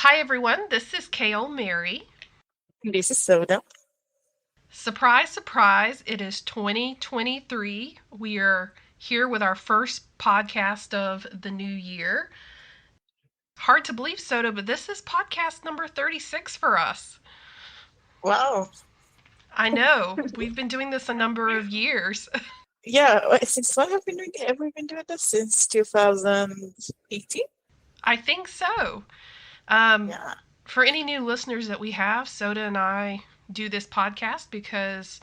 Hi everyone, this is KLMeri. This is Soda. Surprise, surprise, it is 2023. We are here with our first podcast of the new year. Hard to believe, Soda, but this is podcast number 36 for us. Wow. I know, we've been doing this a number of years. Yeah, since when have we been doing it? Have we been doing this since 2018? I think so. Um, Yeah. for any new listeners that we have, Soda and I do this podcast because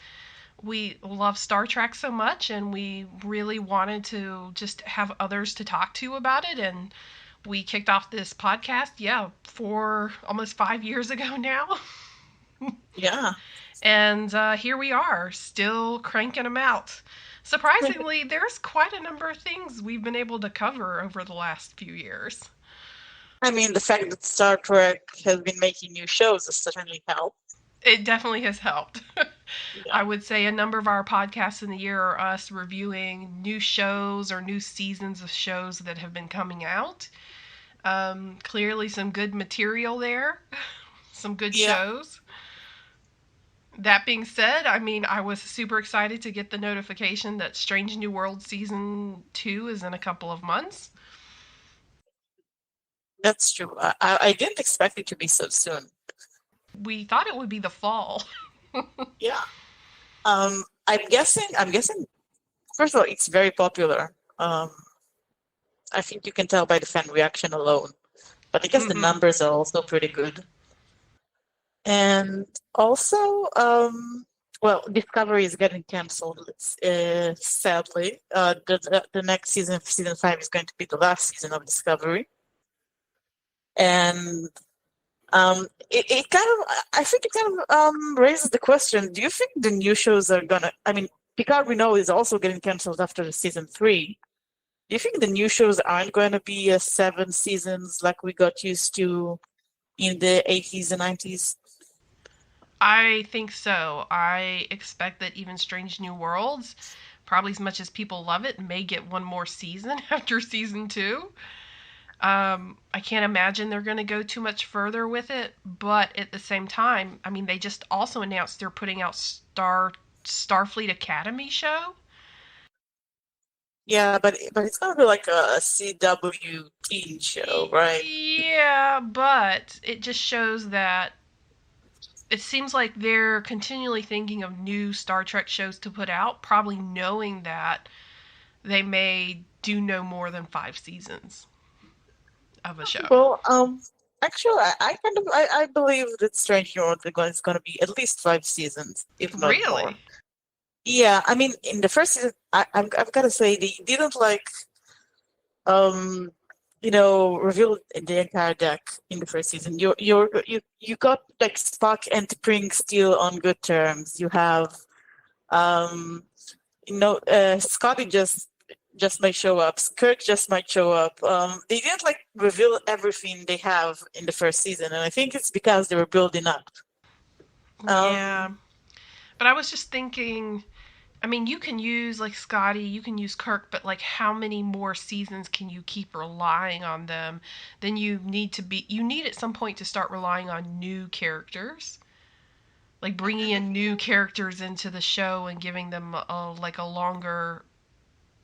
we love Star Trek so much and we really wanted to just have others to talk to about it. And we kicked off this podcast, for almost 5 years ago now. Yeah. And here we are, still cranking them out. Surprisingly, there's quite a number of things we've been able to cover over the last few years. I mean, the fact that Star Trek has been making new shows has certainly helped. It definitely has helped. I Yeah. would say a number of our podcasts in the year are us reviewing new shows or new seasons of shows that have been coming out. Clearly, some good material there, some good Yeah. shows. That being said, I mean, I was super excited to get the notification that Strange New World season 2 is in a couple of months. That's true. I didn't expect it to be so soon. We thought it would be the fall. Yeah. I'm guessing, first of all, it's very popular. I think you can tell by the fan reaction alone. But I guess the Mm-hmm. numbers are also pretty good. And also, well, Discovery is getting canceled. Sadly, the next season 5, is going to be the last season of Discovery, and it kind of, I think it kind of raises the question: do you think the new shows are gonna? I mean, Picard, we know, is also getting canceled after the season 3. Do you think the new shows aren't going to be 7 seasons like we got used to in the 80s and 90s? I think so. I expect that even Strange New Worlds, probably as much as people love it, may get one more season after season 2. I can't imagine they're going to go too much further with it, but at the same time, I mean, they just also announced they're putting out Starfleet Academy show. Yeah, but it's gonna be like a CW teen show, right? Yeah, but it just shows that it seems like they're continually thinking of new Star Trek shows to put out, probably knowing that they may do no more than 5 seasons of a show. Well, actually, I kind of I believe that Strange New World is gonna be at least 5 seasons, if not more. Really? Yeah, I mean, in the first season, I've got to say they didn't um reveal the entire deck in the first season. You got like Spock and T'Pring still on good terms. You have um Scotty just might show up. Kirk just might show up. They didn't like reveal everything they have in the first season, and I think it's because they were building up. Yeah. Um, But I was just thinking, I mean, you can use like Scotty, you can use Kirk, but like how many more seasons can you keep relying on them? Then you need at some point to start relying on new characters. Like bringing in new characters into the show and giving them a longer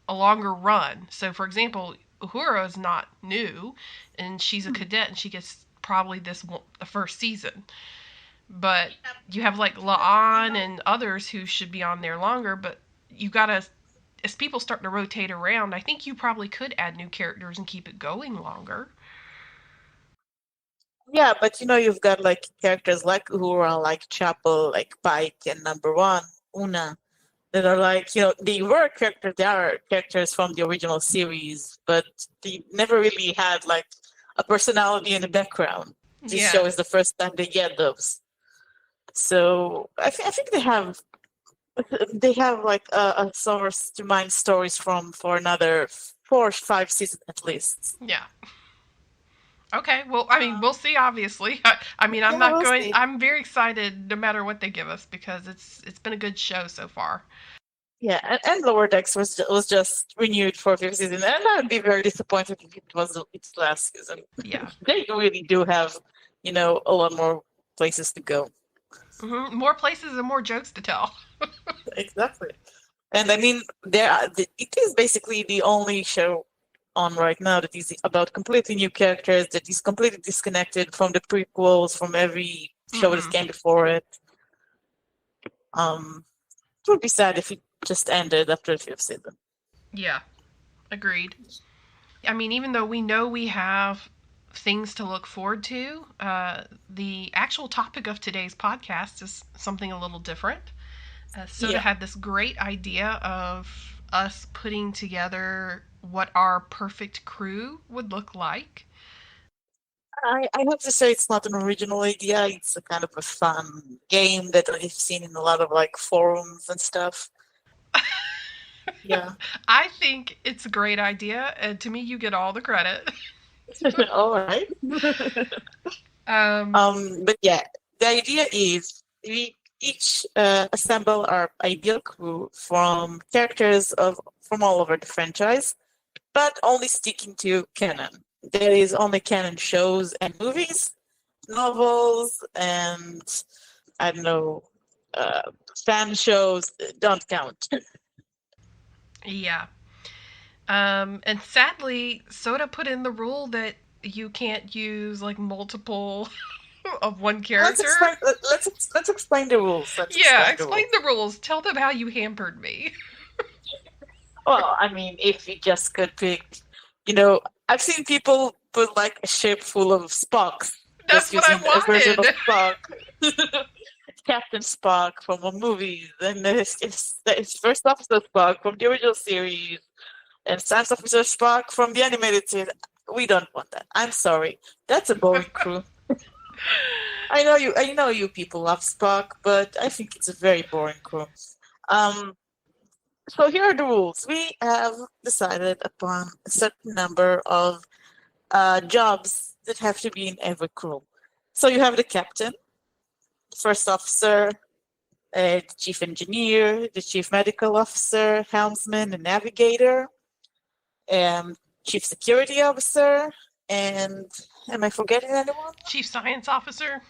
run. So for example, Uhura is not new and she's a cadet and she gets probably the first season. But you have like La'an and others who should be on there longer, but you gotta, as people start to rotate around, I think you probably could add new characters and keep it going longer. yeah, but you've got like characters like Uhura, like Chapel, like Pike, and Number One, Una, that are like, they are characters from the original series, but they never really had like a personality in the background. This show Yeah. is the first time they get those. So I think they have like a source to mine stories from for another 4 or 5 seasons at least. Yeah. Okay. Well, I mean, we'll see. Obviously, I mean, I'm Yeah, not we'll going. see. I'm very excited, no matter what they give us, because it's been a good show so far. Yeah, and Lower Decks was just renewed for 5th season, and I'd be very disappointed if it was its last season. Yeah. They really do have a lot more places to go. More places and more jokes to tell. Exactly. And I mean, it is basically the only show on right now that is about completely new characters, that is completely disconnected from the prequels, from every show that Mm-hmm. came before it. It would be sad if it just ended after the fifth season. Yeah, agreed. I mean, even though we know we have things to look forward to, the actual topic of today's podcast is something a little different. Soda Yeah. had this great idea of us putting together what our perfect crew would look like. I have to say it's not an original idea. It's a kind of a fun game that I've seen in a lot of like forums and stuff. Yeah. I think it's a great idea, and to me, you get all the credit. All right. um, But yeah, the idea is we each assemble our ideal crew from characters of from all over the franchise, but only sticking to canon. There is only canon shows and movies, novels, and I don't know, uh, fan shows don't count. yeah. And sadly, Soda put in the rule that you can't use like multiple of one let's character. explain. Let's explain the rules. Let's Yeah, explain the explain rules. the rules. Tell them how you hampered me. Well, I mean, if we just could pick, you know, I've seen people put like a ship full of Spocks, That's just what I using a version of wanted. Spock, Captain Spock from a movie, and it's First Officer Spock from the original series, and Science Officer Spock from the animated series. We don't want that. I'm sorry. That's a boring crew. I know you people love Spock, but I think it's a very boring crew. Um, so here are the rules. We have decided upon a certain number of jobs that have to be in every crew. So you have the captain, first officer, the chief engineer, the chief medical officer, helmsman, and navigator, and chief security officer, and am I forgetting anyone? Chief Science Officer.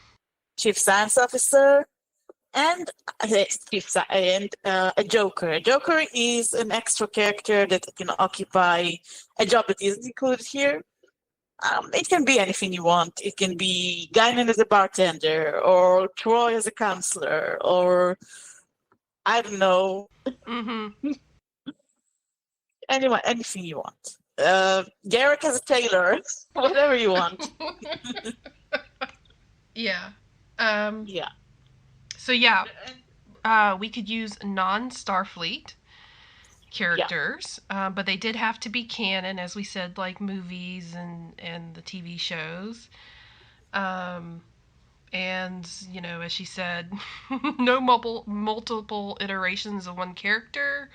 Chief science officer, and a joker. A joker is an extra character that can occupy a job that isn't included here. It can be anything you want. It can be Guinan as a bartender, or Troy as a counselor, or I don't know, Mm-hmm. anything you want. Garrick as a tailor, whatever you want. Yeah. Um. Yeah, So yeah, we could use non-Starfleet yeah, characters, but they did have to be canon, as we said, like movies and the TV shows. Um, and as she said, no multiple iterations of one character,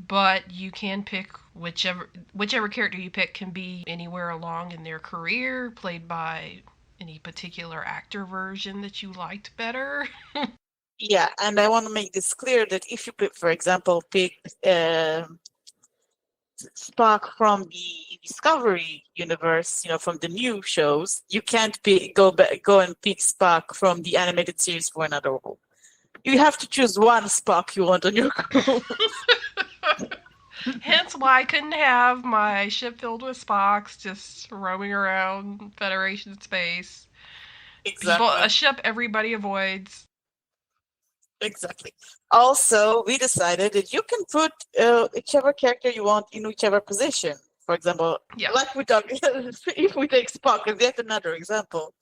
but you can pick whichever character you pick can be anywhere along in their career, played by any particular actor version that you liked better. yeah. And I want to make this clear that if you, for example, pick Spock from the Discovery universe, from the new shows, you can't go and pick Spock from the animated series for another role. You have to choose one Spock you want on your crew. Hence why I couldn't have my ship filled with Spocks just roaming around Federation space. A Exactly. ship everybody avoids. Exactly. Also, we decided that you can put whichever character you want in whichever position. For example, Yeah. like we talk, if we take Spock as yet another example,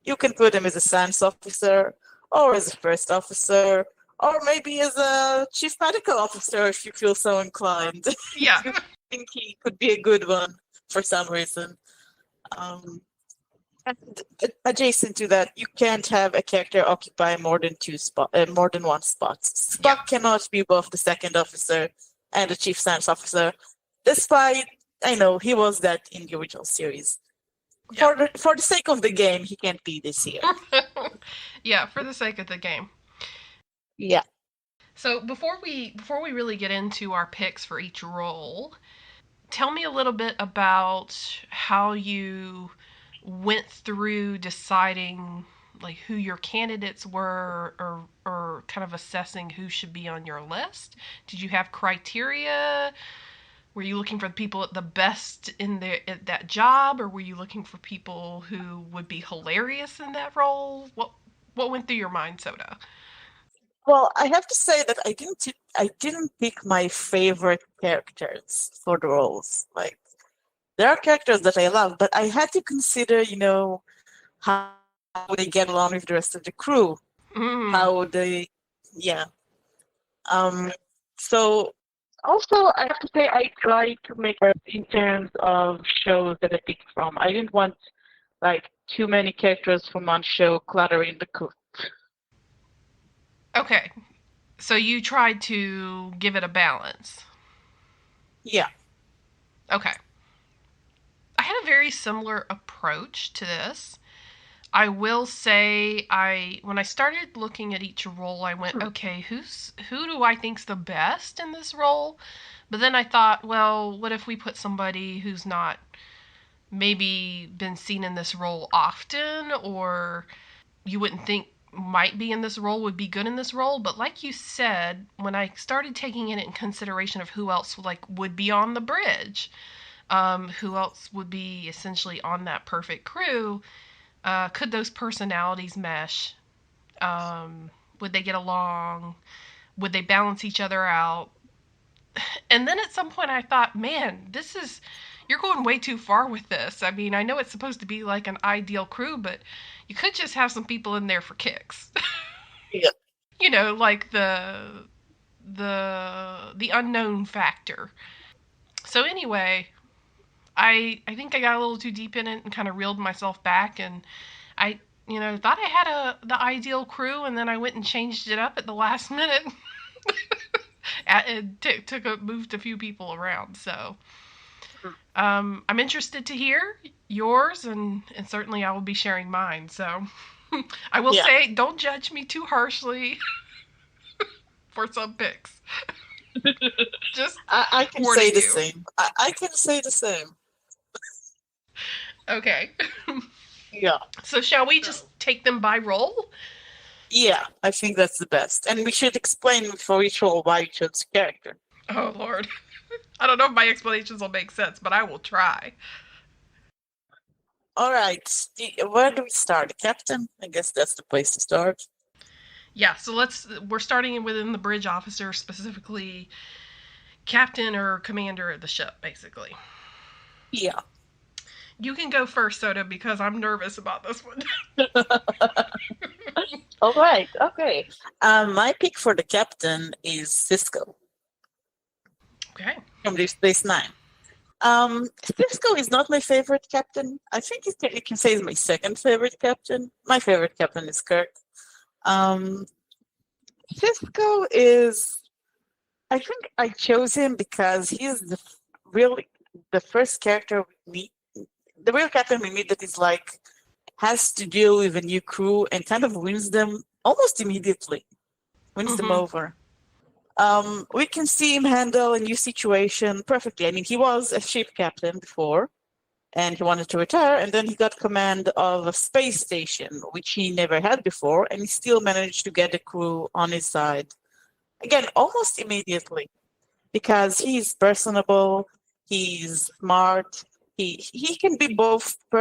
you can put him as a science officer, or as a first officer, or maybe as a chief medical officer if you feel so inclined. Yeah. If you think he could be a good one for some reason. Um, and adjacent to that, you can't have a character occupy more than one spot. Yeah. Spock cannot be both the second officer and the chief science officer, despite I know he was that in the original series. Yeah. For the sake of the game, he can't be this year. Yeah, for the sake of the game. Yeah. So before we really get into our picks for each role, tell me a little bit about how you went through deciding like who your candidates were, or kind of assessing who should be on your list? Did you have criteria? Were you looking for the people at the best in at that job, or were you looking for people who would be hilarious in that role? What went through your mind, Soda? Well, I have to say that I didn't pick my favorite characters for the roles. Like there are characters that I love, but I had to consider, how would they get along with the rest of the crew? Mm. How would they, yeah. Um, so also I have to say I try to make it in terms of shows that I pick from. I didn't want like too many characters from one show cluttering the crew. Okay, so you tried to give it a balance. Yeah. Okay. I had a very similar approach to this. I will say I when I started looking at each role, I went, okay, who do I think's the best in this role? But then I thought, well, what if we put somebody who's not maybe been seen in this role often, or you wouldn't think might be in this role would be good in this role? But like you said, when I started taking it in consideration of who else would be on the bridge, who else would be essentially on that perfect crew, could those personalities mesh? Would they get along? Would they balance each other out? And then at some point I thought, man, you're going way too far with this. I mean, I know it's supposed to be like an ideal crew, but you could just have some people in there for kicks. Yeah. Like the unknown factor. So anyway, I think I got a little too deep in it and kind of reeled myself back, and I thought I had the ideal crew, and then I went and changed it up at the last minute. Moved a few people around. So I'm interested to hear yours, and certainly I will be sharing mine. So I will Yeah. say, don't judge me too harshly for some picks. Just I can say warning the you. same. I can say the same. Okay. Yeah. So shall we just take them by role? Yeah, I think that's the best. And we should explain for each role why you chose the character. Oh Lord. I don't know if my explanations will make sense, but I will try. All right. Where do we start? The captain? I guess that's the place to start. Yeah, so we're starting within the bridge officer, specifically captain or commander of the ship, basically. Yeah. You can go first, Soda, because I'm nervous about this one. All right. Okay. My pick for the captain is Cisco Okay. from Deep Space Nine. Cisco is not my favorite captain. I think you can say is my second favorite captain. My favorite captain is Kirk. Um, Cisco is. I think I chose him because he's really the first character we meet, the real captain we meet that is like has to deal with a new crew and kind of wins them almost immediately, wins them Mm-hmm. over. We can see him handle a new situation perfectly. I mean, he was a ship captain before, and he wanted to retire, and then he got command of a space station, which he never had before, and he still managed to get the crew on his side. Again, almost immediately, because he's personable, he's smart, he can be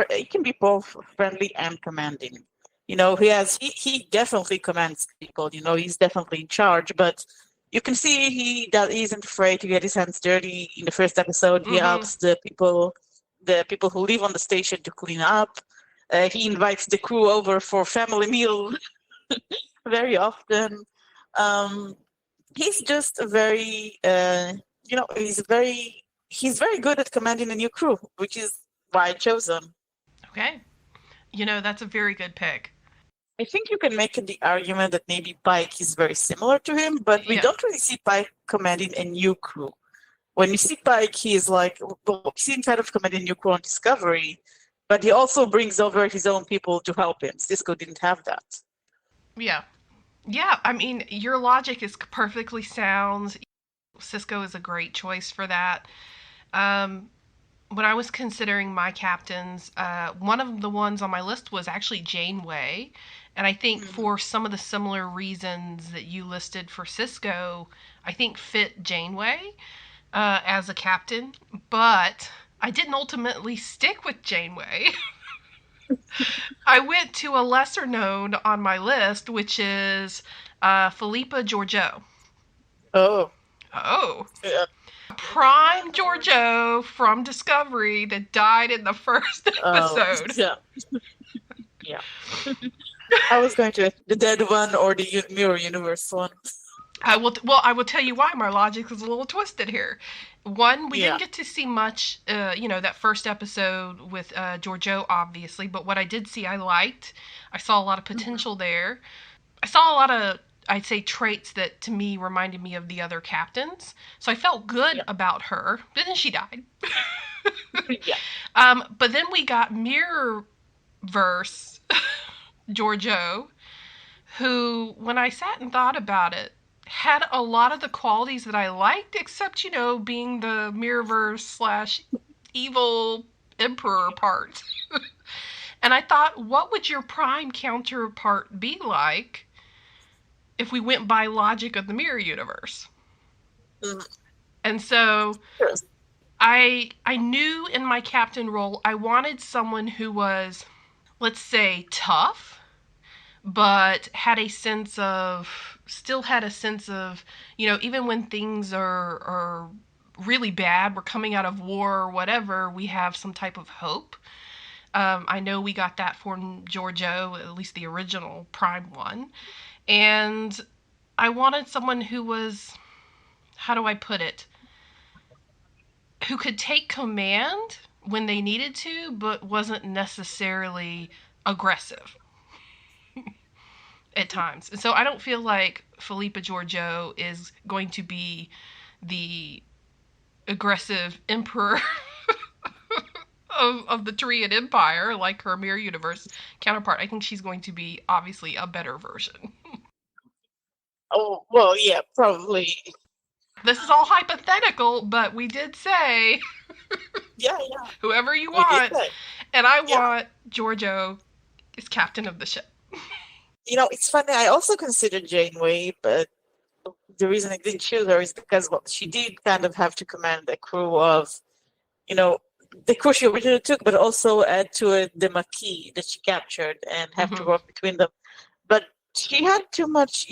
he can be both friendly and commanding. He definitely commands people. He's definitely in charge, but you can see he isn't afraid to get his hands dirty. In the first episode, he Mm-hmm. asks the people who live on the station to clean up. He invites the crew over for family meal very often. Um, he's just a very, he's very good at commanding a new crew, which is why I chose him. Okay. That's a very good pick. I think you can make the argument that maybe Pike is very similar to him, but we Yeah. don't really see Pike commanding a new crew. When you see Pike, he is like, well, we see him kind of commanding a new crew on Discovery, but he also brings over his own people to help him. Cisco didn't have that. Yeah. Yeah, I mean, your logic is perfectly sound. Cisco is a great choice for that. Um, when I was considering my captains, one of the ones on my list was actually Janeway. And I think Mhm. for some of the similar reasons that you listed for Cisco, I think fit Janeway as a captain. But I didn't ultimately stick with Janeway. I went to a lesser known on my list, which is Philippa Georgiou. Oh, Oh, yeah. prime Giorgio from Discovery that died in the first Oh, episode. yeah. Yeah. I was going to the dead one or the mirror universe one. I will tell you why my logic is a little twisted here. One, we didn't Yeah. get to see much, that first episode with Giorgio, obviously, but what I did see, I liked. I saw a lot of Mhm. potential there. I saw a lot of, I'd say, traits that to me reminded me of the other captains. So I felt good Yeah. about her, but then she died. Yeah. But then we got Mirror Verse Giorgio, who, when I sat and thought about it, had a lot of the qualities that I liked, except, being the Mirrorverse slash evil emperor part. And I thought, what would your prime counterpart be like if we went by logic of the mirror universe? Mhm. And so Yes. I knew in my captain role I wanted someone who was, let's say, tough, but had a sense of still had a sense of, even when things are really bad, we're coming out of war or whatever, we have some type of hope. I know we got that from Giorgio, at least the original Prime one. And I wanted someone who was, how do I put it, who could take command when they needed to, but wasn't necessarily aggressive at times. And so I don't feel like Philippa Giorgio is going to be the aggressive emperor of the Korean Empire like her Mirror Universe counterpart. I think she's going to be obviously a better version. Oh, well, yeah, probably. This is all hypothetical, but we did say Yeah, yeah. whoever you We did want, that. and I Yeah. want Giorgio as captain of the ship. It's funny. I also considered Janeway, but the reason I didn't choose her is because, well, she did kind of have to command a crew of, you know, the crew she originally took, but also add to it the Maquis that she captured and have to Hmm. work between them. But she had too much,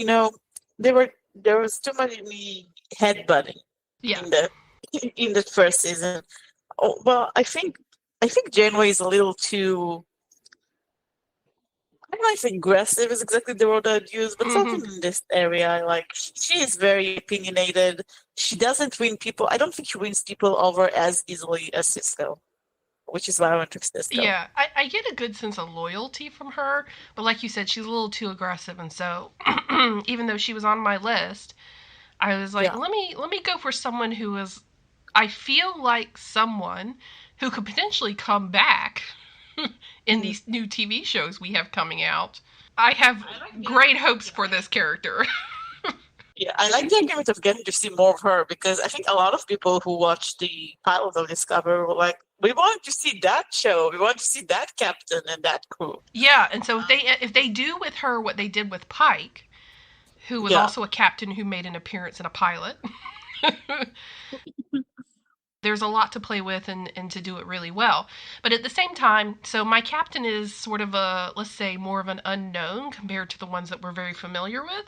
there was too much headbutting Yeah. in the in the first season. Oh, well, I think Janeway is a little too. I don't know if aggressive is exactly the word I'd use, but Hmm. something in this area. I like she is very opinionated. She doesn't win people. I don't think she wins people over as easily as Cisco, which is why I went to Cisco. Yeah, I get a good sense of loyalty from her, but like you said, she's a little too aggressive, and so even though she was on my list, I was like, Yeah. let me go for someone who is, I feel like someone who could potentially come back in Mhm. these new TV shows we have coming out. I have great hopes for this character. Yeah, I like the argument of getting to see more of her because I think a lot of people who watched the pilot of Discover were like, "We want to see that show. We want to see that captain and that crew." Yeah, and so if they do with her what they did with Pike, who was Yeah, also a captain who made an appearance in a pilot, there's a lot to play with and to do it really well. But at the same time, so my captain is sort of a, let's say, more of an unknown compared to the ones that we're very familiar with.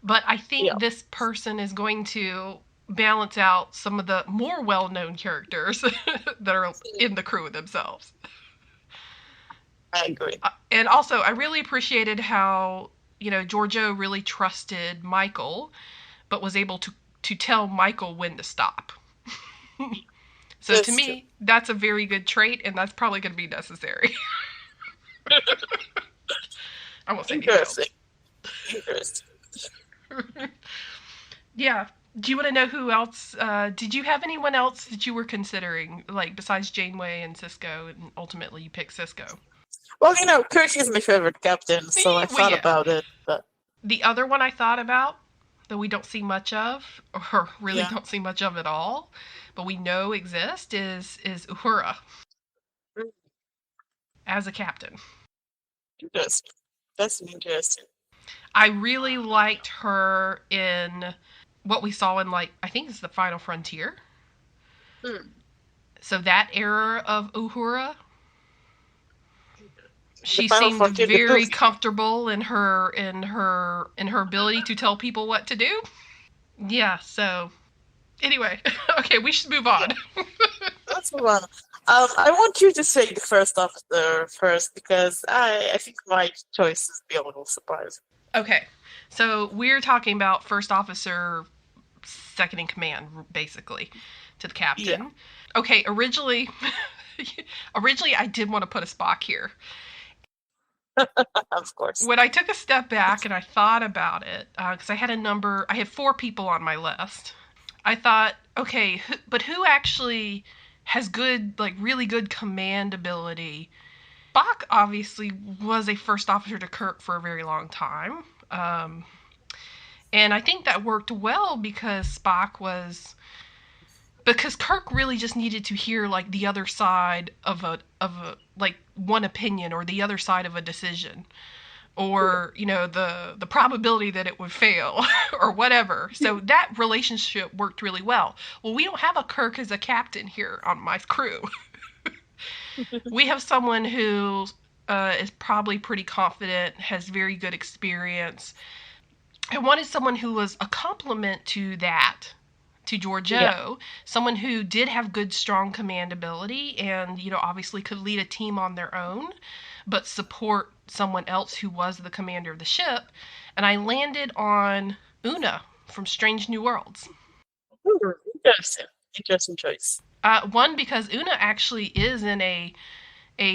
But I yeah, think this person is going to balance out some of the more well known characters that are in the crew themselves. I agree. And also, I really appreciated how, Giorgio really trusted Michael, but was able to tell Michael when to stop. So to That's true. me, that's a very good trait, and that's probably going to be necessary. I won't say anything Interesting. else. Interesting. Yeah. Do you want to know who else? Did you have anyone else that you were considering, like besides Janeway and Cisco, and ultimately you picked Cisco? Well, Kirk is my favorite captain, so I Well, thought yeah. about it, but The other one I thought about, that we don't see much of, or really Yeah. don't see much of at all, but we know exist, is Uhura as a captain. Interesting. That's interesting. I really liked her in what we saw in, like, I think it's the Final Frontier. Hmm. So that era of Uhura, The she Final seemed Frontier, the very movie. comfortable in her ability to tell people what to do. Yeah, so anyway, okay, we should move Yeah, on. let's move on. I want you to say the first officer first because I think my choice is be a little surprising. Okay, so we're talking about first officer, second in command, basically, to the Yeah, captain. Okay, originally, originally I did want to put a Spock here. of course. When I took a step back and I thought about it, because I had 4 people on my list. I thought, okay, but who actually has good, like really good command ability? Spock obviously was a first officer to Kirk for a very long time. And I think that worked well because because Kirk really just needed to hear like the other side of a like one opinion or the other side of a decision, or the probability that it would fail or whatever. So that relationship worked really well. Well, we don't have a Kirk as a captain here on my crew. We have someone who is probably pretty confident, has very good experience. I wanted someone who was a complement to that, to Yeah, Giorgio, someone who did have good, strong command ability and, obviously could lead a team on their own, but support someone else who was the commander of the ship. And I landed on Una from Strange New Worlds. interesting. Interesting choice. One, because Una actually is in a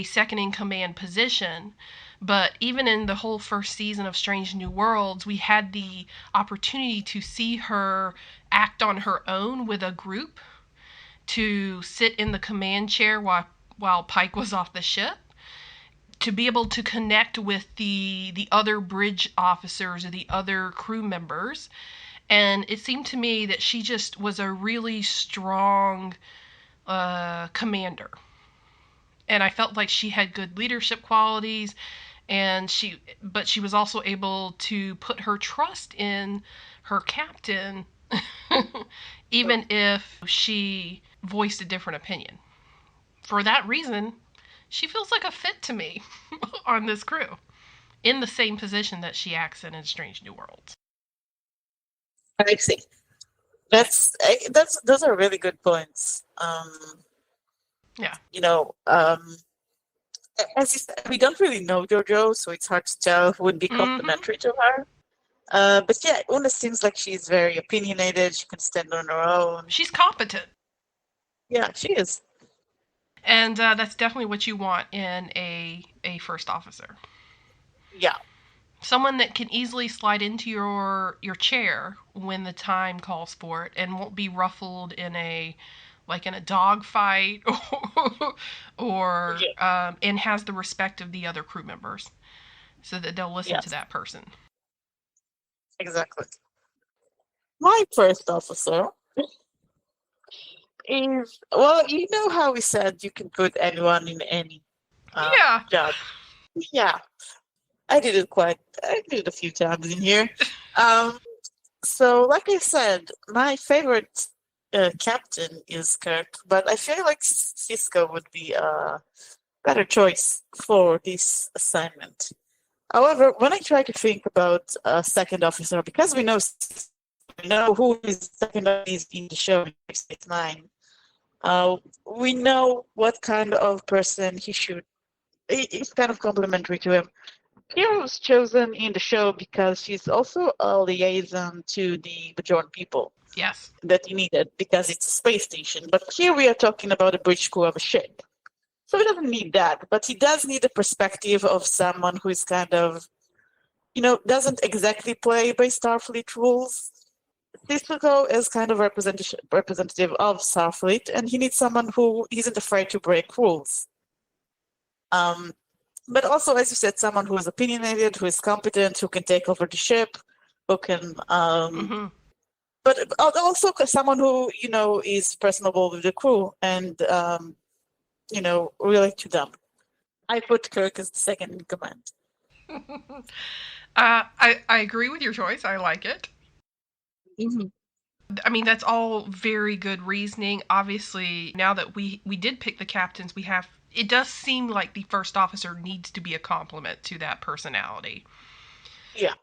second in command position. But even in the whole first season of Strange New Worlds, we had the opportunity to see her act on her own with a group, to sit in the command chair while Pike was off the ship, to be able to connect with the other bridge officers or the other crew members. And it seemed to me that she just was a really strong commander, and I felt like she had good leadership qualities, and but she was also able to put her trust in her captain even if she voiced a different opinion. For that reason, she feels like a fit to me on this crew, in the same position that she acts in Strange New Worlds. I see. That's those are really good points. Yeah. You know, as you said, we don't really know JoJo, so it's hard to tell who would be Mm-hmm. complimentary to her. But yeah, Una seems like she's very opinionated. She can stand on her own. She's competent. Yeah, she is. And that's definitely what you want in a first officer. Yeah, Someone that can easily slide into your chair when the time calls for it and won't be ruffled in a dog fight or yeah, and has the respect of the other crew members, so that they'll listen to yes, that person. exactly. My first officer is, well, you know how we said you can put anyone in any Yeah. job. Yeah, I did it a few times in here. Um, so like I said, my favorite captain is Kirk, but I feel like Cisco would be a better choice for this assignment. However, when I try to think about a second officer, because we know who is second officer in the show in Space Nine, we know what kind of person he should. He's kind of complementary to him. Kira was chosen in the show because she's also a liaison to the Bajoran people Yes. that you needed because it's a space station. But here we are talking about a bridge crew of a ship. So he doesn't need that, but he does need a perspective of someone who is kind of, doesn't exactly play by Starfleet rules. Cisco is kind of representative of Starfleet, and he needs someone who isn't afraid to break rules. But also, as you said, someone who is opinionated, who is competent, who can take over the ship, spoken, Hmm. but also someone who is personable with the crew and relate to them. I put Kirk as the second in command. I agree with your choice. I like it. Mm-hmm. I mean, that's all very good reasoning. Obviously, now that we did pick the captains, we have it does seem like the first officer needs to be a complement to that personality. Yeah.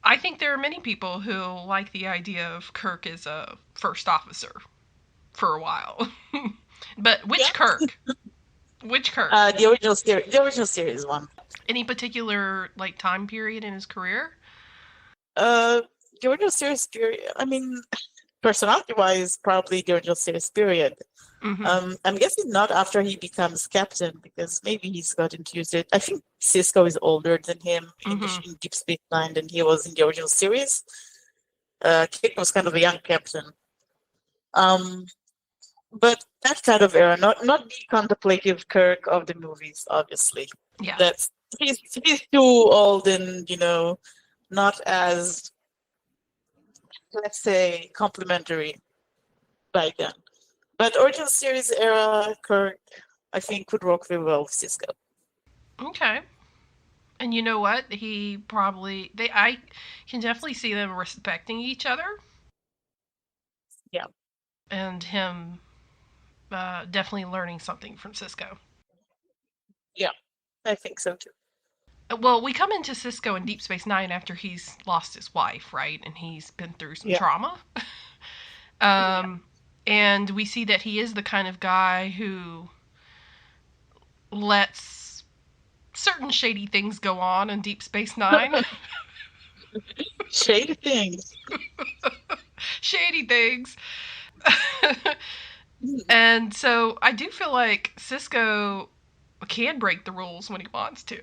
I think there are many people who like the idea of Kirk as a first officer for a while. But Yeah. which Kirk? Which Kirk? The original series one. Any particular like time period in his career? Uh, the original series period. I mean, personality-wise, probably the original series period. Mm-hmm. I'm guessing not after he becomes captain because maybe he's gotten used to it. I think Cisco is older than him Mm-hmm. in Deep Space Nine than he was in the original series. Kit was kind of a young captain. Um, but that kind of era, not the contemplative Kirk of the movies, obviously. Yeah. That's he's too old and not as, let's say, complimentary by then. But original series era Kirk, I think, would work very well with Cisco. Okay. And you know what? He probably they I can definitely see them respecting each other Yeah, and him definitely learning something from Cisco. yeah, I think so too. Well, we come into Cisco in Deep Space Nine after he's lost his wife, right? And he's been through some Yeah, trauma. yeah, um, and we see that he is the kind of guy who lets certain shady things go on in Deep Space Nine. shady things. Shady things. Mm. And so I do feel like Cisco can break the rules when he wants to.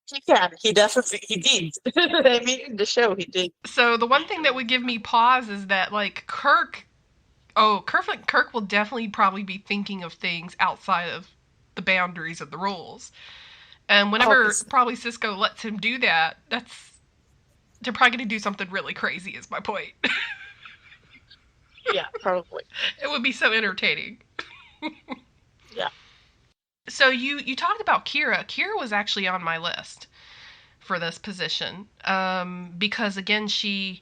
He can. He definitely he did. I mean, in the show, he did. So the one thing that would give me pause is that like Kirk will definitely probably be thinking of things outside of the boundaries of the rules. And whenever Obviously, probably Cisco lets him do that, that's they're probably going to do something really crazy. Is my point. yeah, probably. It would be so entertaining. Yeah, So you talked about Kira. Kira was actually on my list for this position because again she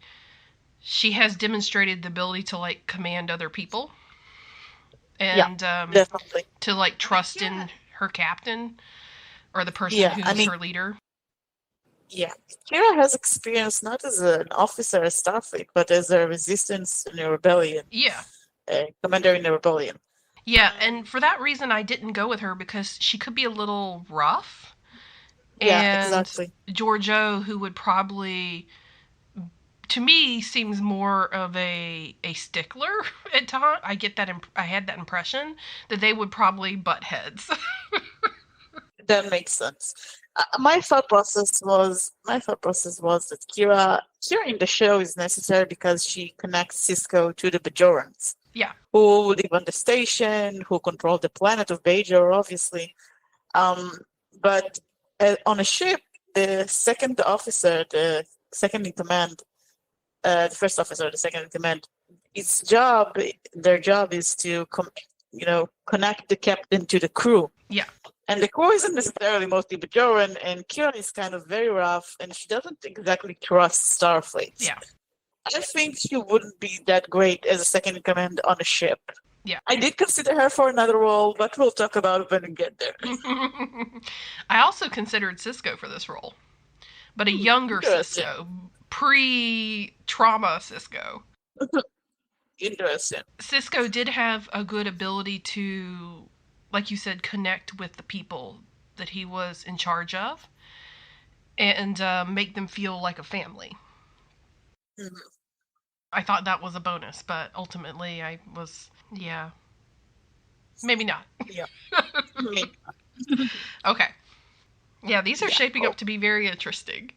has demonstrated the ability to like command other people yeah, and definitely. to like I mean, trust in her captain or the person yeah, I who's mean, her leader. yeah. Kira has experience not as an officer at Starfleet, but as a resistance in a rebellion, Yeah. commander in a rebellion. Yeah, and for that reason I didn't go with her because she could be a little rough. Yeah, And exactly. Giorgio, who would probably to me seems more of a stickler at times. I had that impression that they would probably butt heads. That makes sense. My thought process was that Kira in the show is necessary because she connects Cisco to the Bajorans, Yeah. who live on the station, who control the planet of Bajor, obviously. Um, but on a ship, the second officer, the second in command, the first officer, the second in command, their job is to connect the captain to the crew. Yeah. And the crew isn't necessarily mostly Bajoran, and Kira is kind of very rough, and she doesn't exactly trust Starfleet. Yeah. I think she wouldn't be that great as a second in command on a ship. Yeah. I did consider her for another role, but we'll talk about it when we get there. I also considered Cisco for this role, but a younger Interesting. Cisco, pre-trauma Cisco. Interesting. Cisco did have a good ability to, like you said, connect with the people that he was in charge of and make them feel like a family. Mhm. I thought that was a bonus, but ultimately I was, yeah, maybe not. Yeah. Me. Okay. Yeah, these are Yeah. shaping Oh, up to be very interesting.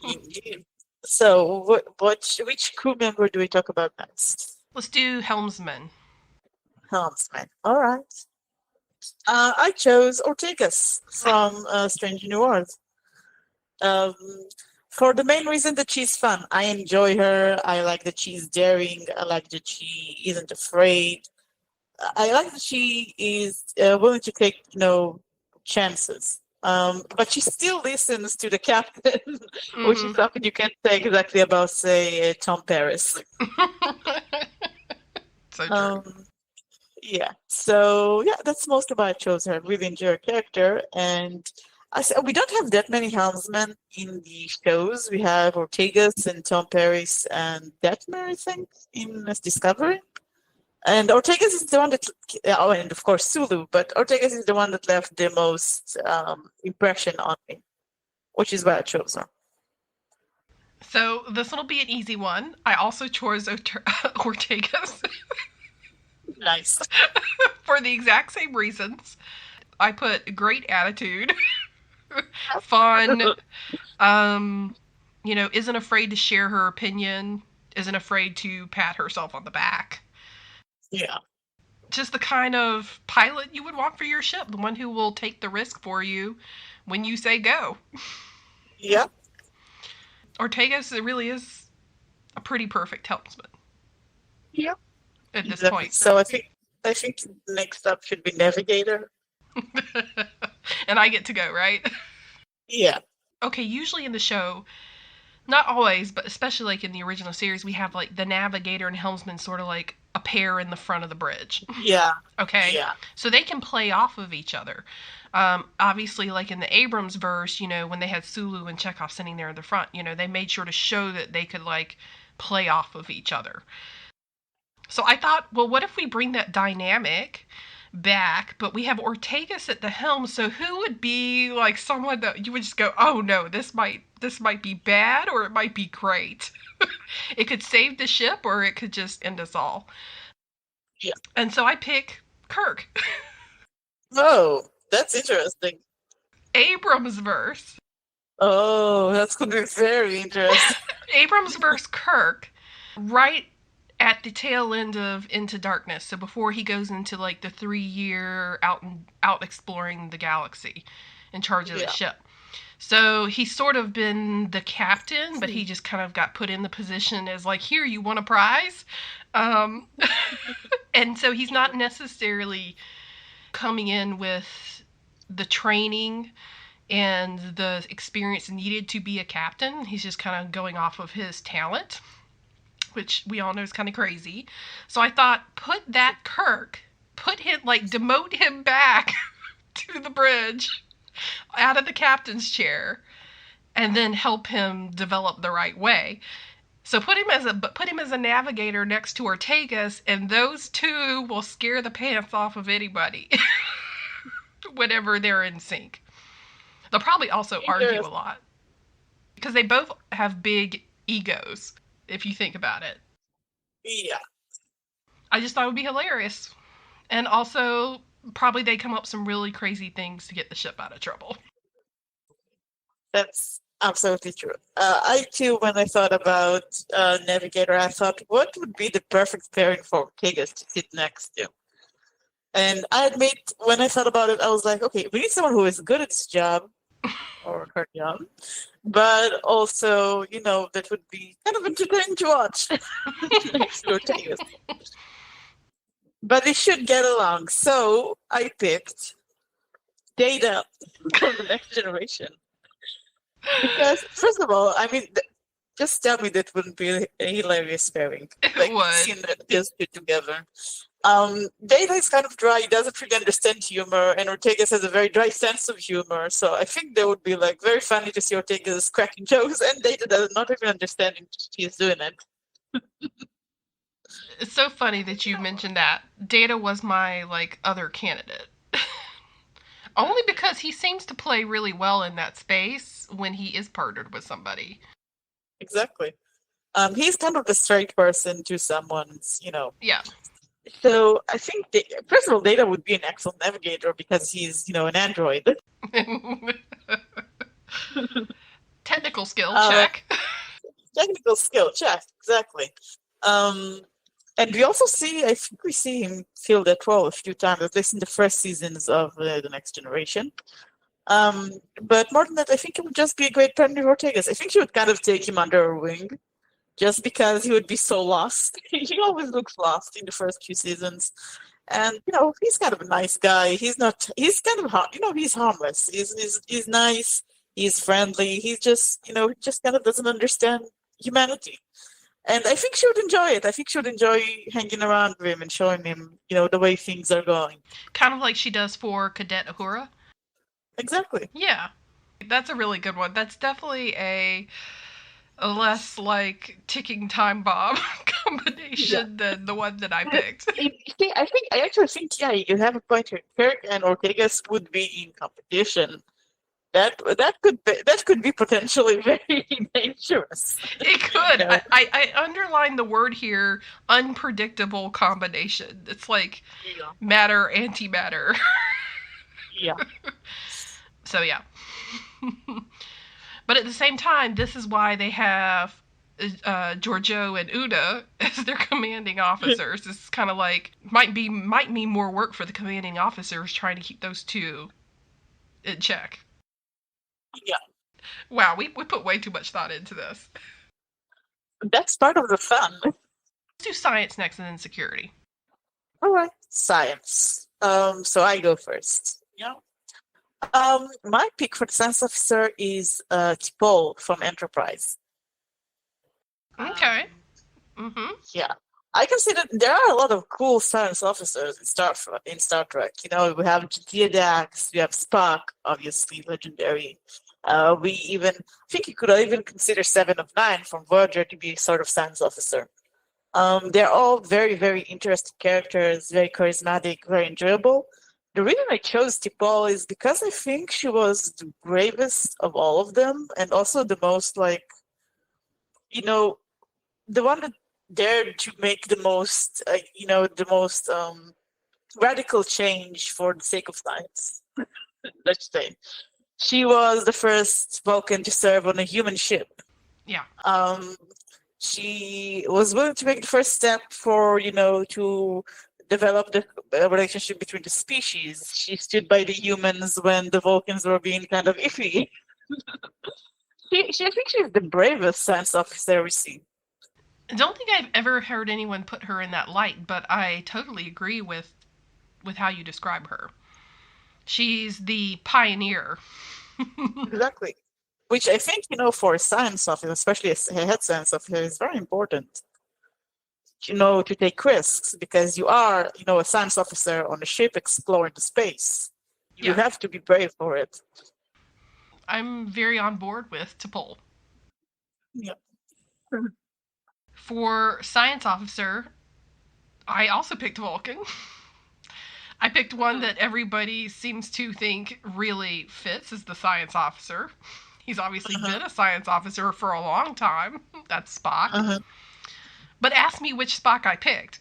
indeed. So, which crew member do we talk about next? Let's do Helmsman. Helmsman. All right. I chose Ortegas from Strange New Worlds. Um, for the main reason that she's fun. I enjoy her. I like that she's daring. I like that she isn't afraid. I like that she is willing to take, chances. But she still listens to the captain, which is Mm-hmm. something you can't say exactly about, say, Tom Paris. So true. Um, yeah. So yeah, that's most of why I chose her. I really enjoy her character, and we don't have that many helmsmen in the shows. We have Ortegas and Tom Paris and Detmer, I think, in Discovery. And Ortegas is the one that, oh, and of course Sulu, but Ortegas is the one that left the most impression on me, which is why I chose her. So this will be an easy one. I also chose Ortegas Nice. for the exact same reasons. I put great attitude, fun, isn't afraid to share her opinion, isn't afraid to pat herself on the back. Yeah. Just the kind of pilot you would want for your ship, the one who will take the risk for you when you say go. Yeah. Ortegas, it really is a pretty perfect helmsman. Yeah. At this Exactly. point. So I think next up should be Navigator. And I get to go, right? Yeah. Okay, usually in the show, not always, but especially like in the original series, we have like the Navigator and Helmsman sort of like a pair in the front of the bridge. Yeah. Okay? Yeah. So they can play off of each other. Obviously, like in the Abrams verse, when they had Sulu and Chekhov sitting there in the front, they made sure to show that they could like play off of each other. So I thought, well, what if we bring that dynamic back, but we have Ortegas at the helm, so who would be like someone that you would just go, oh no, this might be bad or it might be great. It could save the ship or it could just end us all. Yeah. And so I pick Kirk. Oh, that's interesting. Abrams verse. Oh, that's going to be very interesting. Abrams verse Kirk, right at the tail end of Into Darkness. So before he goes into like the 3 year out exploring the galaxy in charge of the ship. So he's sort of been the captain, but he just kind of got put in the position as like, here, you want a prize? And so he's not necessarily coming in with the training and the experience needed to be a captain. He's just kind of going off of his talent, which we all know is kind of crazy. So I thought, put that Kirk, demote him back to the bridge, out of the captain's chair, and then help him develop the right way. So put him as a navigator next to Ortegas, and those two will scare the pants off of anybody whenever they're in sync. They'll probably also argue a lot because they both have big egos, if you think about it. Yeah. I just thought it would be hilarious. And also, probably they come up with some really crazy things to get the ship out of trouble. That's absolutely true. I too, when I thought about Navigator, I thought, what would be the perfect pairing for Ortegas to sit next to? And I admit, when I thought about it, I was like, okay, we need someone who is good at his job, or her job, but also, that would be kind of entertaining to watch next to Ortegas. But they should get along. So I picked Data from the Next Generation. Because, first of all, I mean, just tell me that wouldn't be a hilarious pairing. It would. Seeing those two together. Data is kind of dry. He doesn't really understand humor, and Ortegas has a very dry sense of humor. So I think they would be like very funny to see Ortegas cracking jokes, and Data does not even understanding she's doing it. It's so funny that you mentioned that. Data was my other candidate. Only because he seems to play really well in that space when he is partnered with somebody. Exactly. He's kind of the straight person to someone's, Yeah. So I think, first of all, Data would be an excellent navigator because he's, an android. Technical skill, check. Technical skill, check, exactly. And we also I think we see him fill that role a few times, at least in the first seasons of The Next Generation. Um, but more than that, I think it would just be a great partner for Ortegas. I think she would kind of take him under her wing, just because he would be so lost. He always looks lost in the first few seasons. And he's kind of a nice guy. He's not. He's kind of he's harmless. He's nice. He's friendly. He's just he just kind of doesn't understand humanity. And I think she would enjoy it. I think she would enjoy hanging around with him and showing him the way things are going. Kind of like she does for Cadet Ahura. Exactly. Yeah, that's a really good one. That's definitely a less like ticking time bomb Yeah. combination than the one that I picked. I actually think, yeah, you have a point here. Kirk and Ortegas would be in competition. That could be potentially very dangerous. It could. You know? I underline the word here, unpredictable combination. It's like Yeah. matter, antimatter. Yeah. So yeah. But at the same time, this is why they have Giorgio and Una as their commanding officers. It's kind of like might mean more work for the commanding officers trying to keep those two in check. Yeah. Wow, we put way too much thought into this. That's part of the fun. Let's do science next and then security. All right. Science. So I go first. Yeah. My pick for the science officer is T'Pol from Enterprise. Okay. Yeah. I consider there are a lot of cool science officers in Star Trek. We have Dax, we have Spock, obviously legendary. We even I think you could even consider Seven of Nine from Voyager to be a sort of science officer. They're all very, very interesting characters, very charismatic, very enjoyable. The reason I chose T'Pol is because I think she was the bravest of all of them, and also the most the one that dared to make the most radical change for the sake of science. Let's say she was the first Vulcan to serve on a human ship. Yeah. She was willing to make the first step to develop the relationship between the species. She stood by the humans when the Vulcans were being kind of iffy. I think she's the bravest science officer we see. I don't think I've ever heard anyone put her in that light, but I totally agree with how you describe her. She's the pioneer. Exactly. Which I think, for a science officer, especially a head science officer, is very important. To take risks because you are, a science officer on a ship exploring the space. You Yeah. have to be brave for it. I'm very on board with T'Pol. Yeah. For science officer, I also picked Vulcan. I picked one that everybody seems to think really fits as the science officer. He's obviously been a science officer for a long time. That's Spock. But ask me which Spock I picked.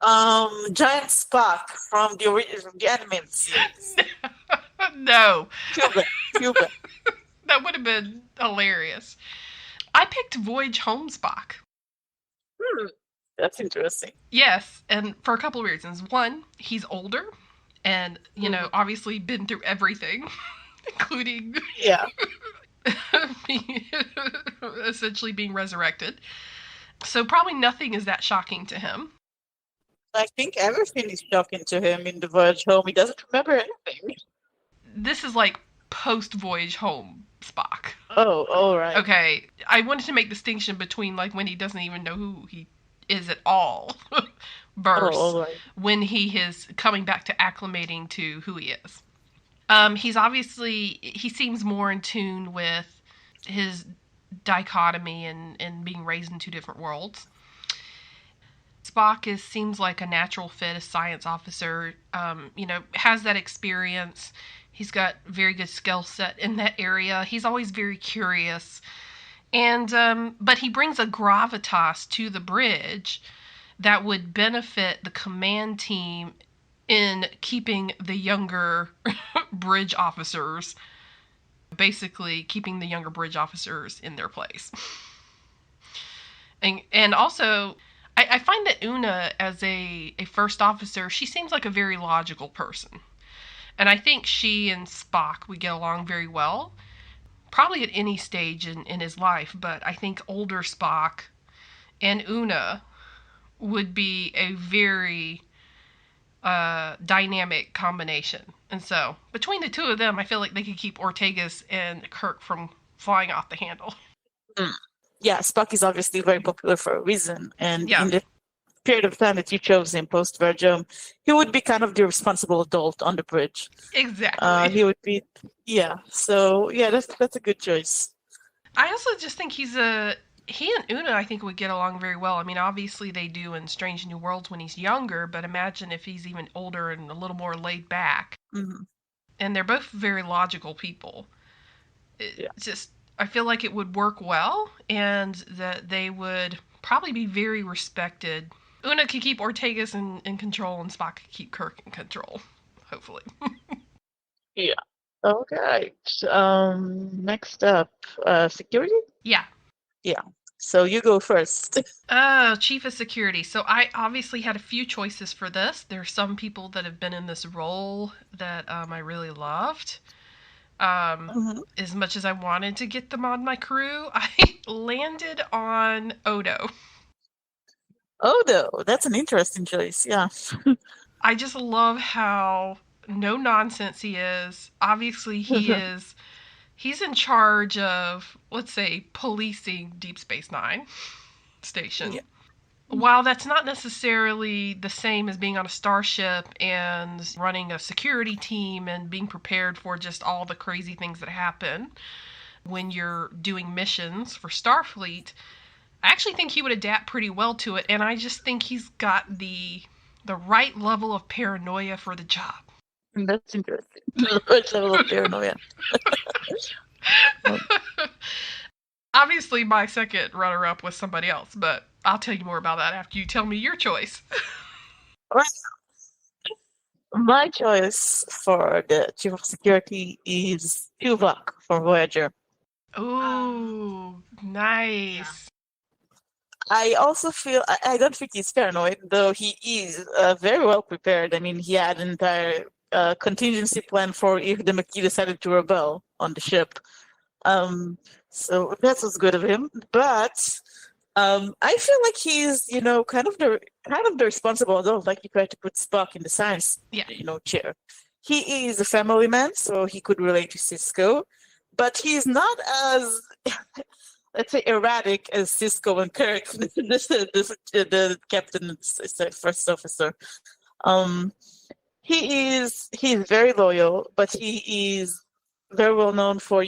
Giant Spock from the animated series. No. Cuba. That would have been hilarious. I picked Voyage Home Spock. That's interesting. Yes, and for a couple of reasons. One, he's older and, obviously been through everything, including essentially being resurrected. So probably nothing is that shocking to him. I think everything is shocking to him in the Voyage Home. He doesn't remember anything. This is like post-Voyage Home Spock. Oh, all right. Okay, I wanted to make distinction between like when he doesn't even know who he is at all versus when he is coming back to acclimating to who he is. He seems more in tune with his dichotomy and being raised in two different worlds. Spock seems like a natural fit, a science officer, has that experience. He's got very good skill set in that area. He's always very curious. And but he brings a gravitas to the bridge that would benefit the command team in keeping the younger bridge officers, basically keeping the younger bridge officers in their place. And also, I find that Una, as a first officer, she seems like a very logical person. And I think she and Spock would get along very well, probably at any stage in his life. But I think older Spock and Una would be a very dynamic combination. And so between the two of them, I feel like they could keep Ortegas and Kirk from flying off the handle. Mm. Yeah, Spock is obviously very popular for a reason, and Yeah, in the period of time that you chose him post Virgin, he would be kind of the responsible adult on the bridge. exactly. He would be, yeah. So yeah, that's a good choice. I also just think he and Una I think would get along very well. I mean, obviously they do in Strange New Worlds when he's younger, but imagine if he's even older and a little more laid back. Mm-hmm. And they're both very logical people. Yeah. It's just I feel like it would work well and that they would probably be very respected. Una could keep Ortegas in control and Spock could keep Kirk in control, hopefully. Yeah. Okay. Next up, security. Yeah. Yeah. So you go first. Chief of security. So I obviously had a few choices for this. There are some people that have been in this role that I really loved. Mm-hmm. As much as I wanted to get them on my crew, I landed on Odo. Odo, that's an interesting choice. Yeah. I just love how no nonsense he is. Obviously, he's in charge of, let's say, policing Deep Space Nine station. Yeah. While that's not necessarily the same as being on a starship and running a security team and being prepared for just all the crazy things that happen when you're doing missions for Starfleet, I actually think he would adapt pretty well to it, and I just think he's got the right level of paranoia for the job. That's interesting. The right level of paranoia. Obviously, my second runner-up was somebody else, but I'll tell you more about that after you tell me your choice. My choice for the chief of security is Tuvok for Voyager. Ooh, nice. I also feel I don't think he's paranoid, though he is very well prepared. I mean, he had an entire contingency plan for if the Maquis decided to rebel on the ship. So that was good of him. But I feel like he's, kind of the responsible adult, like you tried to put Spock in the science, Yeah. chair. He is a family man, so he could relate to Cisco, but he's not as let's say erratic as Cisco and Kirk, the captain, first officer. He's very loyal, but he is very well known for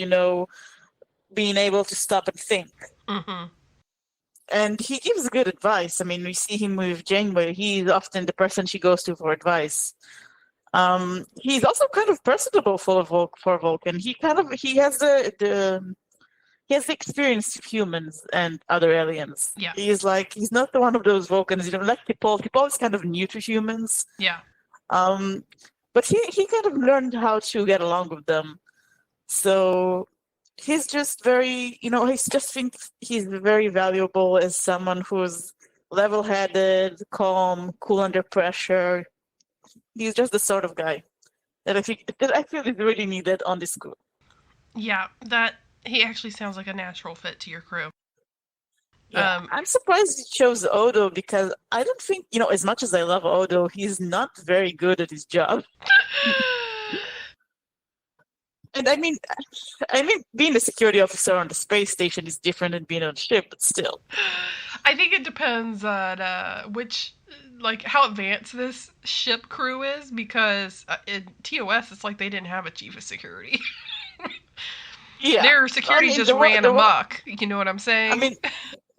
being able to stop and think. Mm-hmm. And he gives good advice. I mean, we see him with Janeway. He's often the person she goes to for advice. He's also kind of personable for Vulcan. He has the experience of humans and other aliens. Yeah. He's not the one of those Vulcans, like T'Pol. T'Pol is kind of new to humans. Yeah. But he kind of learned how to get along with them. So he's just very, he just thinks he's very valuable as someone who's level-headed, calm, cool under pressure. He's just the sort of guy that I feel is really needed on this crew. Yeah, that he actually sounds like a natural fit to your crew. Yeah, I'm surprised you chose Odo because I don't think, as much as I love Odo, he's not very good at his job. And I mean, being a security officer on the space station is different than being on a ship, but still. I think it depends on how advanced this ship crew is, because in TOS, it's like they didn't have a chief of security. Yeah. Their security just ran amok. You know what I'm saying? I mean,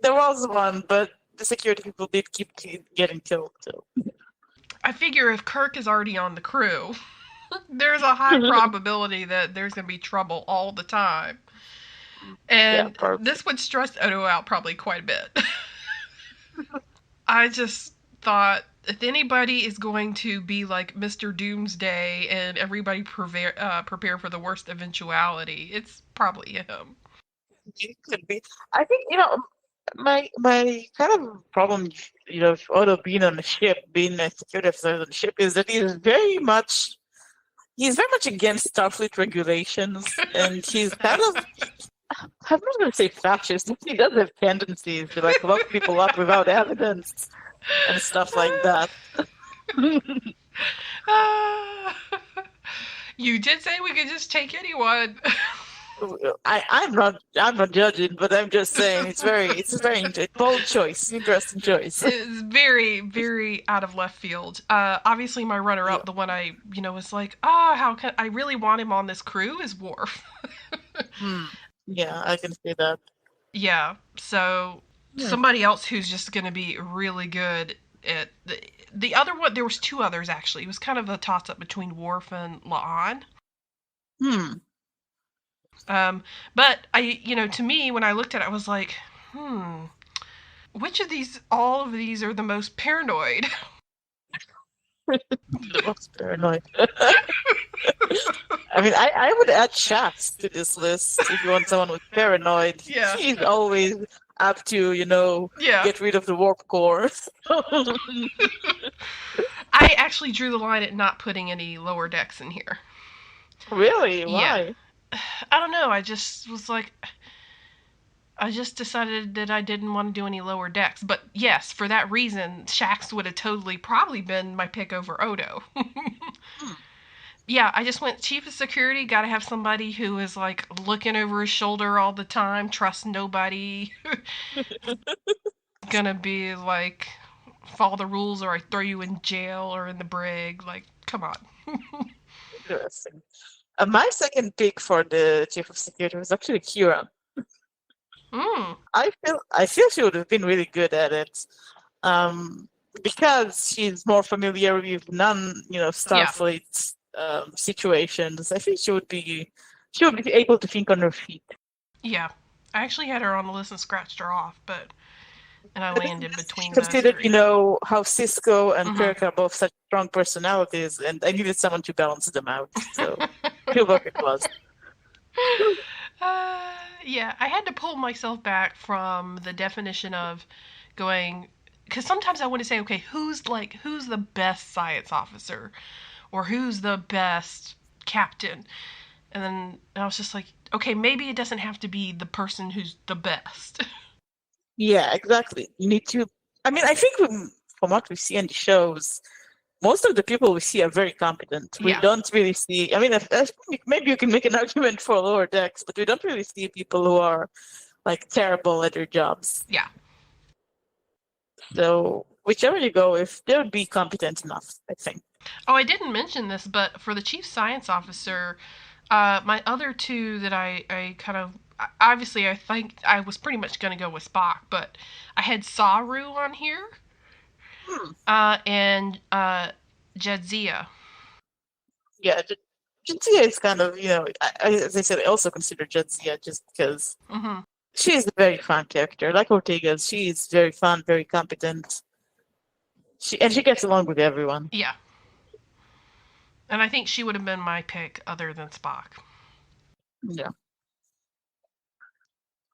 there was one, but the security people did keep getting killed, too. I figure if Kirk is already on the crew, there's a high probability that there's going to be trouble all the time. And this would stress Odo out probably quite a bit. I just thought, if anybody is going to be like Mr. Doomsday and everybody prepare for the worst eventuality, it's probably him. It could be. I think, my kind of problem, with Odo being on the ship, being a security officer on the ship, is that he is very much he's very much against Starfleet regulations, and he's kind of, I'm not going to say fascist, but he does have tendencies to like lock people up without evidence and stuff like that. You did say we could just take anyone. I'm not judging, but I'm just saying it's a very bold choice, interesting choice. It's very, very out of left field. Obviously, my runner-up, Yeah. the one I, was like, how can I really want him on this crew is Worf. Hmm. Yeah, I can see that. Yeah, so Yeah. somebody else who's just going to be really good at the other one. There was two others actually. It was kind of a toss-up between Worf and La'an. Hmm. Um, but to me, when I looked at it, I was like, which of these, all of these are the most paranoid? The most paranoid. I mean, I would add Shax to this list if you want someone with paranoid. Yeah. He's always up to, Yeah. get rid of the warp core. I actually drew the line at not putting any lower decks in here. Really? Yeah. Why? I don't know. I just was like, I just decided that I didn't want to do any lower decks. But yes, for that reason, Shax would have totally probably been my pick over Odo. Hmm. Yeah, I just went chief of security. Got to have somebody who is like looking over his shoulder all the time, trust nobody. Gonna be like, follow the rules or I throw you in jail or in the brig. Like, come on. Interesting. My second pick for the chief of security was actually Kira. Mm. I feel she would have been really good at it. Because she's more familiar with Yeah. Starfleet situations. I think she would be able to think on her feet. Yeah. I actually had her on the list and scratched her off, and I But then landed she between those considered, three. how Cisco and Mm-hmm. Kirk are both such strong personalities, and I needed someone to balance them out. So Spielberg it was. Yeah, I had to pull myself back from the definition of going, because sometimes I want to say, okay, who's the best science officer, or who's the best captain, and then I was just like, okay, maybe it doesn't have to be the person who's the best. Yeah, exactly. You need to. I mean, I think from what we see in the shows, most of the people we see are very competent. We Yeah, don't really see. I mean, maybe you can make an argument for lower decks, but we don't really see people who are like terrible at their jobs. yeah. So whichever you go, if they would be competent enough, I think. Oh, I didn't mention this, but for the chief science officer, my other two that I kind of obviously I think I was pretty much going to go with Spock, but I had Saru on here, Hmm. and Jadzia. Yeah, Jadzia is kind of, as I said, I also consider Jadzia just because Mm-hmm. she is a very fun character. Like Ortega's, she is very fun, very competent. She gets along with everyone. Yeah, and I think she would have been my pick other than Spock. Yeah.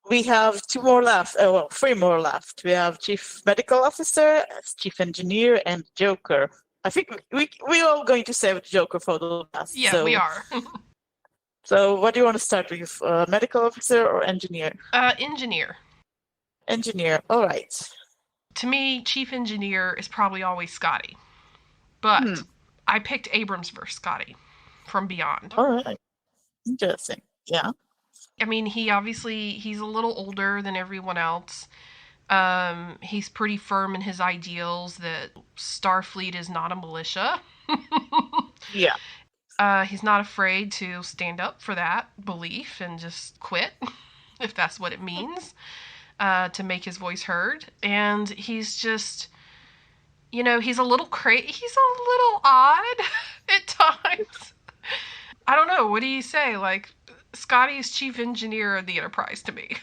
We have two more left. Oh, well, three more left. We have Chief Medical Officer, Chief Engineer, and Joker. I think we're all going to save Joker for the last. Yeah, we are. So what do you want to start with? Medical Officer or Engineer? Engineer. Engineer. All right. To me, chief engineer is probably always Scotty, but Hmm. I picked Abrams versus Scotty from Beyond. All right. Interesting. Yeah. I mean, he's a little older than everyone else. He's pretty firm in his ideals that Starfleet is not a militia. Yeah. He's not afraid to stand up for that belief and just quit if that's what it means, to make his voice heard. And he's just, he's a little he's a little odd at times. I don't know. What do you say? Like, Scotty is chief engineer of the Enterprise to me.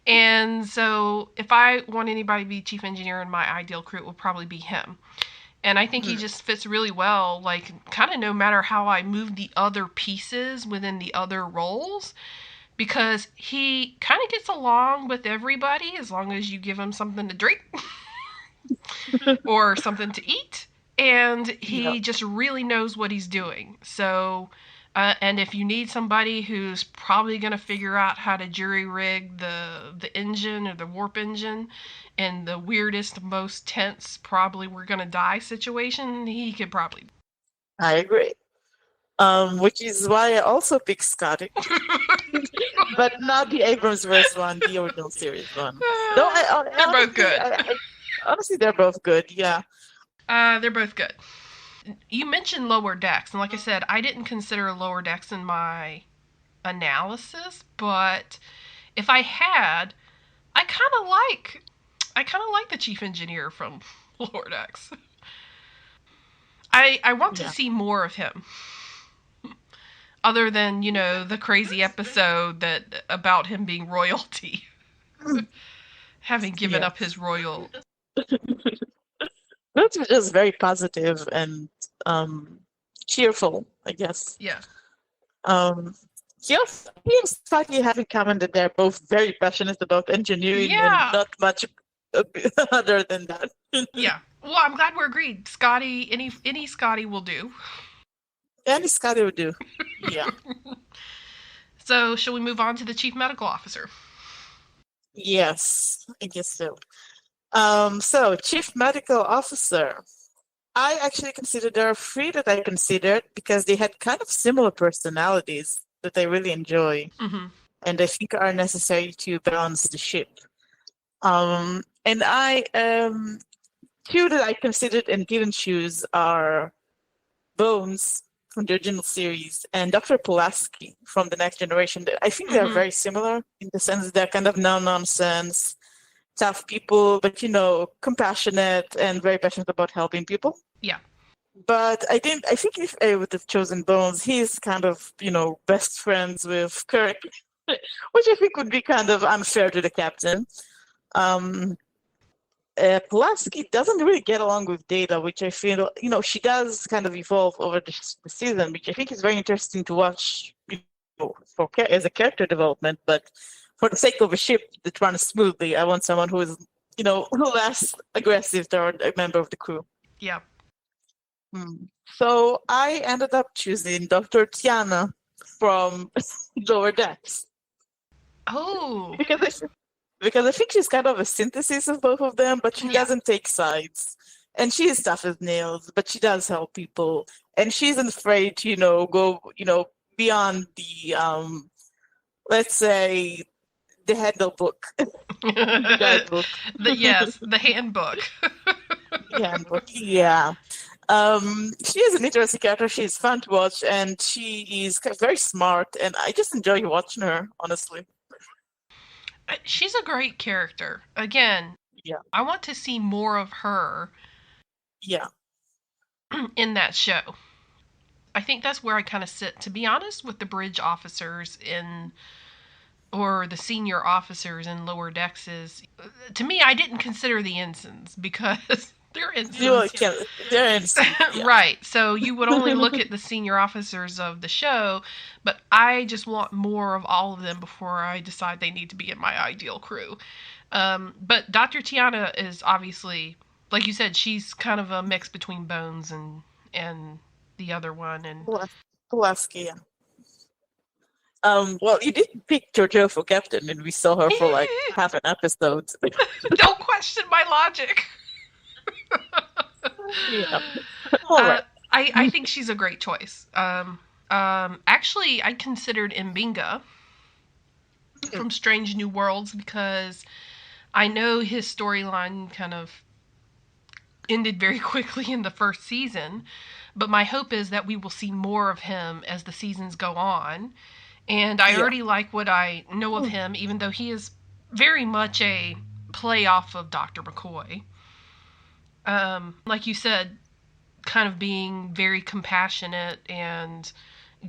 And so, if I want anybody to be chief engineer in my ideal crew, it would probably be him. And I think he Hmm. just fits really well, like, kind of no matter how I move the other pieces within the other roles, because he kind of gets along with everybody as long as you give him something to drink or something to eat. and Yeah, he just really knows what he's doing. So, and if you need somebody who's probably going to figure out how to jury rig the engine or the warp engine in the weirdest, most tense, probably we're going to die situation, he could probably. I agree. Which is why I also picked Scotty, but not the Abrams-verse one, the original series one. Though I They're both honestly, good. honestly, they're both good. Yeah, They're both good. You mentioned Lower Decks, and like I said, I didn't consider Lower Decks in my analysis, but if I had, I kind of like the chief engineer from Lower Decks. I want to yeah. see more of him, other than the crazy episode that about him being royalty, having given Yeah, up his royal. that's just very positive and um, cheerful, I guess. Yeah, Um, he and Saki have in common that they're both very passionate about engineering and yeah, not much other than that. yeah. Well, I'm glad we're agreed. Scotty, any Scotty will do. Any Scotty would do. Yeah. So, shall we move on to the chief medical officer? Yes, I guess so. So chief medical officer. I actually considered there are three that I considered because they had kind of similar personalities that I really enjoy Mm-hmm. and I think are necessary to balance the ship. And two that I considered and didn't choose are Bones from the original series and Dr. Pulaski from the Next Generation. I think they're Mm-hmm. very similar in the sense that they're kind of no-nonsense, tough people, but compassionate and very passionate about helping people. Yeah. But I didn't. I think if I would have chosen Bones, he's kind of best friends with Kirk, which I think would be kind of unfair to the captain. Um, Pulaski doesn't really get along with Data, which I feel she does kind of evolve over the season, which I think is very interesting to watch. As a character development, but for the sake of a ship that runs smoothly, I want someone who is less aggressive toward a member of the crew. Yeah. So I ended up choosing Dr. Tiana from Lower Decks Oh. because I think she's kind of a synthesis of both of them, but she Yeah. doesn't take sides. And she is tough as nails, but she does help people. And she isn't afraid to, go, beyond the let's say the handle book. The guidebook. Yes, the handbook. The handbook. Yeah. She is an interesting character. She's fun to watch, and she is very smart. And I just enjoy watching her, honestly. She's a great character. Again, Yeah, I want to see more of her yeah, in that show. I think that's where I kind of sit, to be honest, with the bridge officers in, or the senior officers in lower decks. Is to me, I didn't consider the ensigns because they're ensigns. they're instant. Yeah. Right. So you would only look at the senior officers of the show, but I just want more of all of them before I decide they need to be in my ideal crew. But Dr. Tiana is obviously, like you said, she's kind of a mix between Bones and the other one. And Pulaski, yeah. Well, you did pick JoJo for captain, and we saw her for like half an episode. don't question my logic. Yeah. All right. I think she's a great choice. Actually, I considered Mbinga from Strange New Worlds because I know his storyline kind of ended very quickly in the first season, but my hope is that we will see more of him as the seasons go on. And I already like what I know of him, even though he is very much a play off of Dr. McCoy. Like you said, kind of being very compassionate and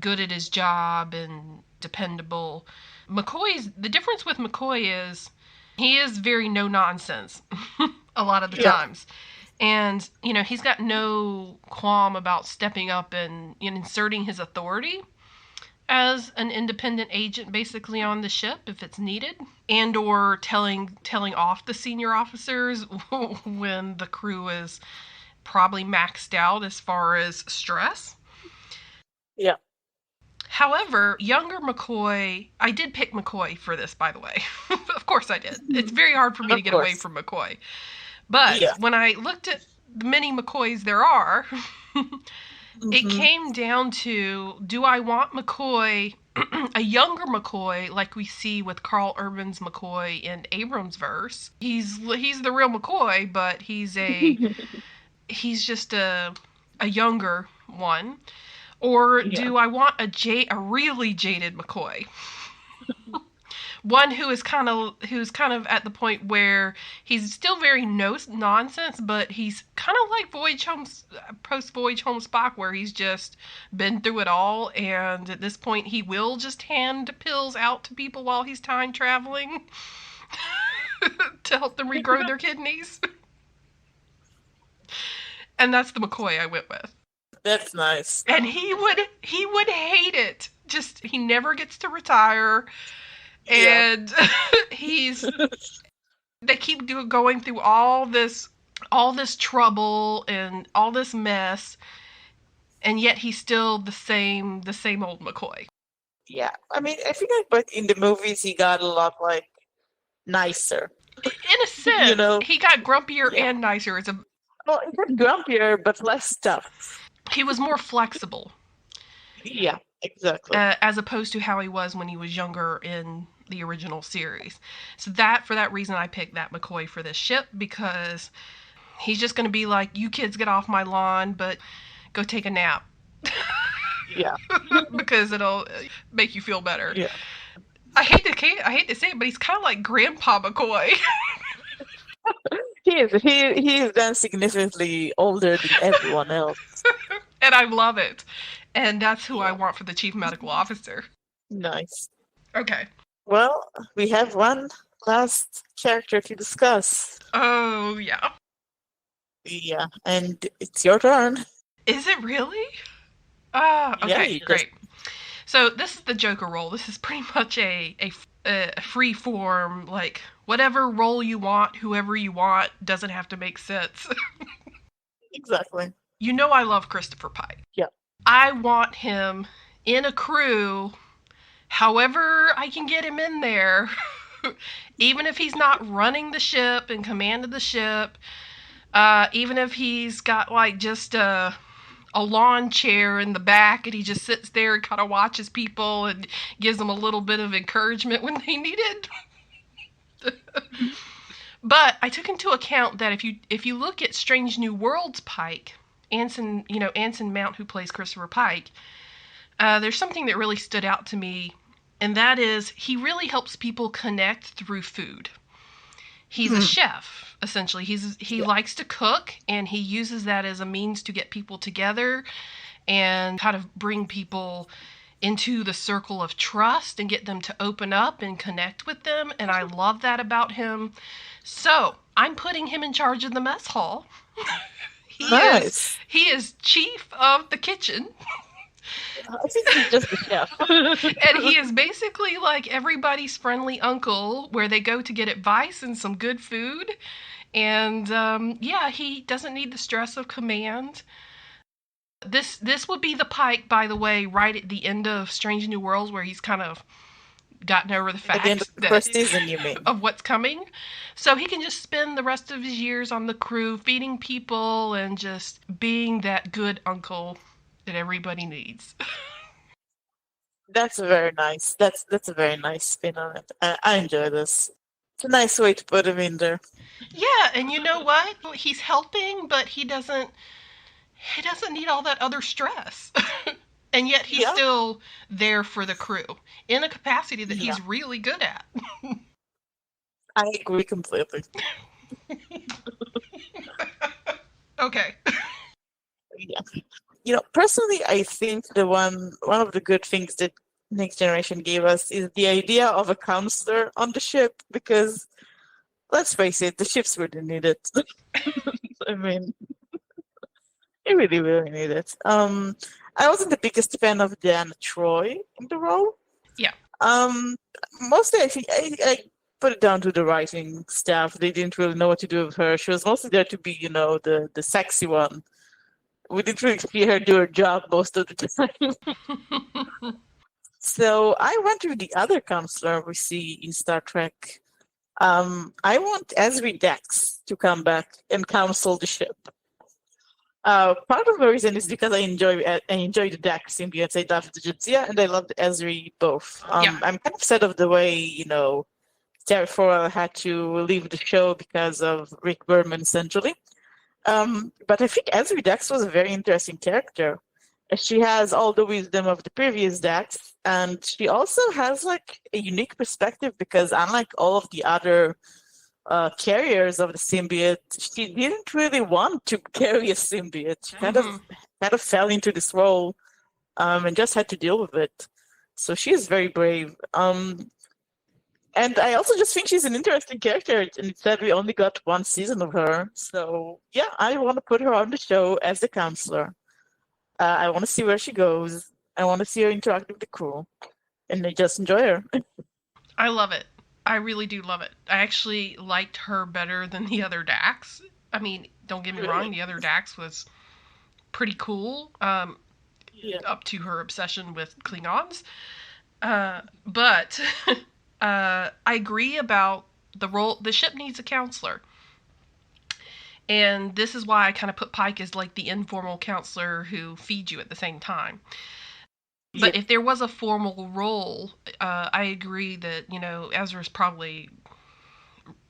good at his job and dependable. The difference with McCoy is he is very no nonsense a lot of the times. And, he's got no qualm about stepping up and inserting his authority as an independent agent basically on the ship if it's needed, and or telling off the senior officers when the crew is probably maxed out as far as stress. Yeah. However, younger McCoy, I did pick McCoy for this, by the way. Of course I did. It's very hard for me to Of get away course. from McCoy. But Yeah. when I looked at the many McCoys there are, it Mm-hmm. came down to, do I want McCoy, a younger McCoy, like we see with Carl Urban's McCoy in Abrams' verse? He's the real McCoy, but he's just a younger one. Or Yeah. do I want a really jaded McCoy? One who's kind of at the point where he's still very no nonsense, but he's kind of like post Voyage Home Spock, where he's just been through it all, and at this point he will just hand pills out to people while he's time traveling to help them regrow their kidneys. And that's the McCoy I went with. That's nice. And he would hate it. Just he never gets to retire, and he's they keep going through all this trouble and all this mess, and yet he's still the same old McCoy. Yeah. I mean, I feel like, but in the movies, he got a lot like nicer. In a sense, he got grumpier and nicer. Well, he got grumpier, but less tough. He was more flexible. Yeah, exactly. As opposed to how he was when he was younger in the original series. So for that reason, I picked that McCoy for this ship, because he's just going to be like, you kids get off my lawn, but go take a nap. Yeah. Because it'll make you feel better. Yeah. I hate to say it, but he's kind of like Grandpa McCoy. He is. He is then significantly older than everyone else. And I love it. And that's who I want for the chief medical officer. Nice. Okay. Well, we have one last character to discuss. Oh, yeah. Yeah, and it's your turn. Is it really? Okay, Yeah, great. So this is the Joker role. This is pretty much a free form, like whatever role you want, whoever you want, doesn't have to make sense. Exactly. You know I love Christopher Pike. Yeah. I want him in a crew, however I can get him in there, even if he's not running the ship and command of the ship, even if he's got like just a lawn chair in the back and he just sits there and kind of watches people and gives them a little bit of encouragement when they need it. But I took into account that if you look at Strange New Worlds Pike, Anson Mount, who plays Christopher Pike, there's something that really stood out to me, and that is he really helps people connect through food. He's a chef, essentially. He likes to cook, and he uses that as a means to get people together and kind of bring people into the circle of trust and get them to open up and connect with them, and I love that about him. So I'm putting him in charge of the mess hall. He is chief of the kitchen. I think he's just a chef. And he is basically like everybody's friendly uncle, where they go to get advice and some good food. And he doesn't need the stress of command. This would be the Pike, by the way, right at the end of Strange New Worlds, where he's kind of gotten over the fact At the end of the first season, you mean? Of what's coming. So he can just spend the rest of his years on the crew, feeding people and just being that good uncle that everybody needs. That's very nice. That's a very nice spin on it. I enjoy this. It's a nice way to put him in there. Yeah, and you know what? He's helping, but he doesn't need all that other stress. And yet he's still there for the crew in a capacity that he's really good at. I agree completely. Okay. Yeah. Personally, I think one of the good things that Next Generation gave us is the idea of a counselor on the ship, because let's face it, the ships really need it. I mean, they really, really need it. I wasn't the biggest fan of Diana Troy in the role. Yeah. Mostly, I think I put it down to the writing staff. They didn't really know what to do with her. She was mostly there to be, the sexy one. We didn't really see her do her job most of the time. So I went with the other counselor we see in Star Trek. I want Ezri Dex to come back and counsel the ship. Part of the reason is because I enjoy the Dex symbiotes. I love the Jadzia and I love the Ezri both. Yeah. I'm kind of sad of the way, Terry Farrell had to leave the show because of Rick Berman, essentially. But I think Ezri Dex was a very interesting character. She has all the wisdom of the previous Dex, and she also has like a unique perspective because unlike all of the other carriers of the symbiote, she didn't really want to carry a symbiote. She kind of fell into this role and just had to deal with it. So she is very brave. And I also just think she's an interesting character. And it said we only got one season of her. So yeah, I want to put her on the show as the counselor. I want to see where she goes. I want to see her interact with the crew. And I just enjoy her. I love it. I really do love it. I actually liked her better than the other Dax. I mean, don't get me wrong, the other Dax was pretty cool, up to her obsession with Klingons. But I agree about the role. The ship needs a counselor. And this is why I kind of put Pike as like the informal counselor who feeds you at the same time. But if there was a formal role, I agree that, Ezra's probably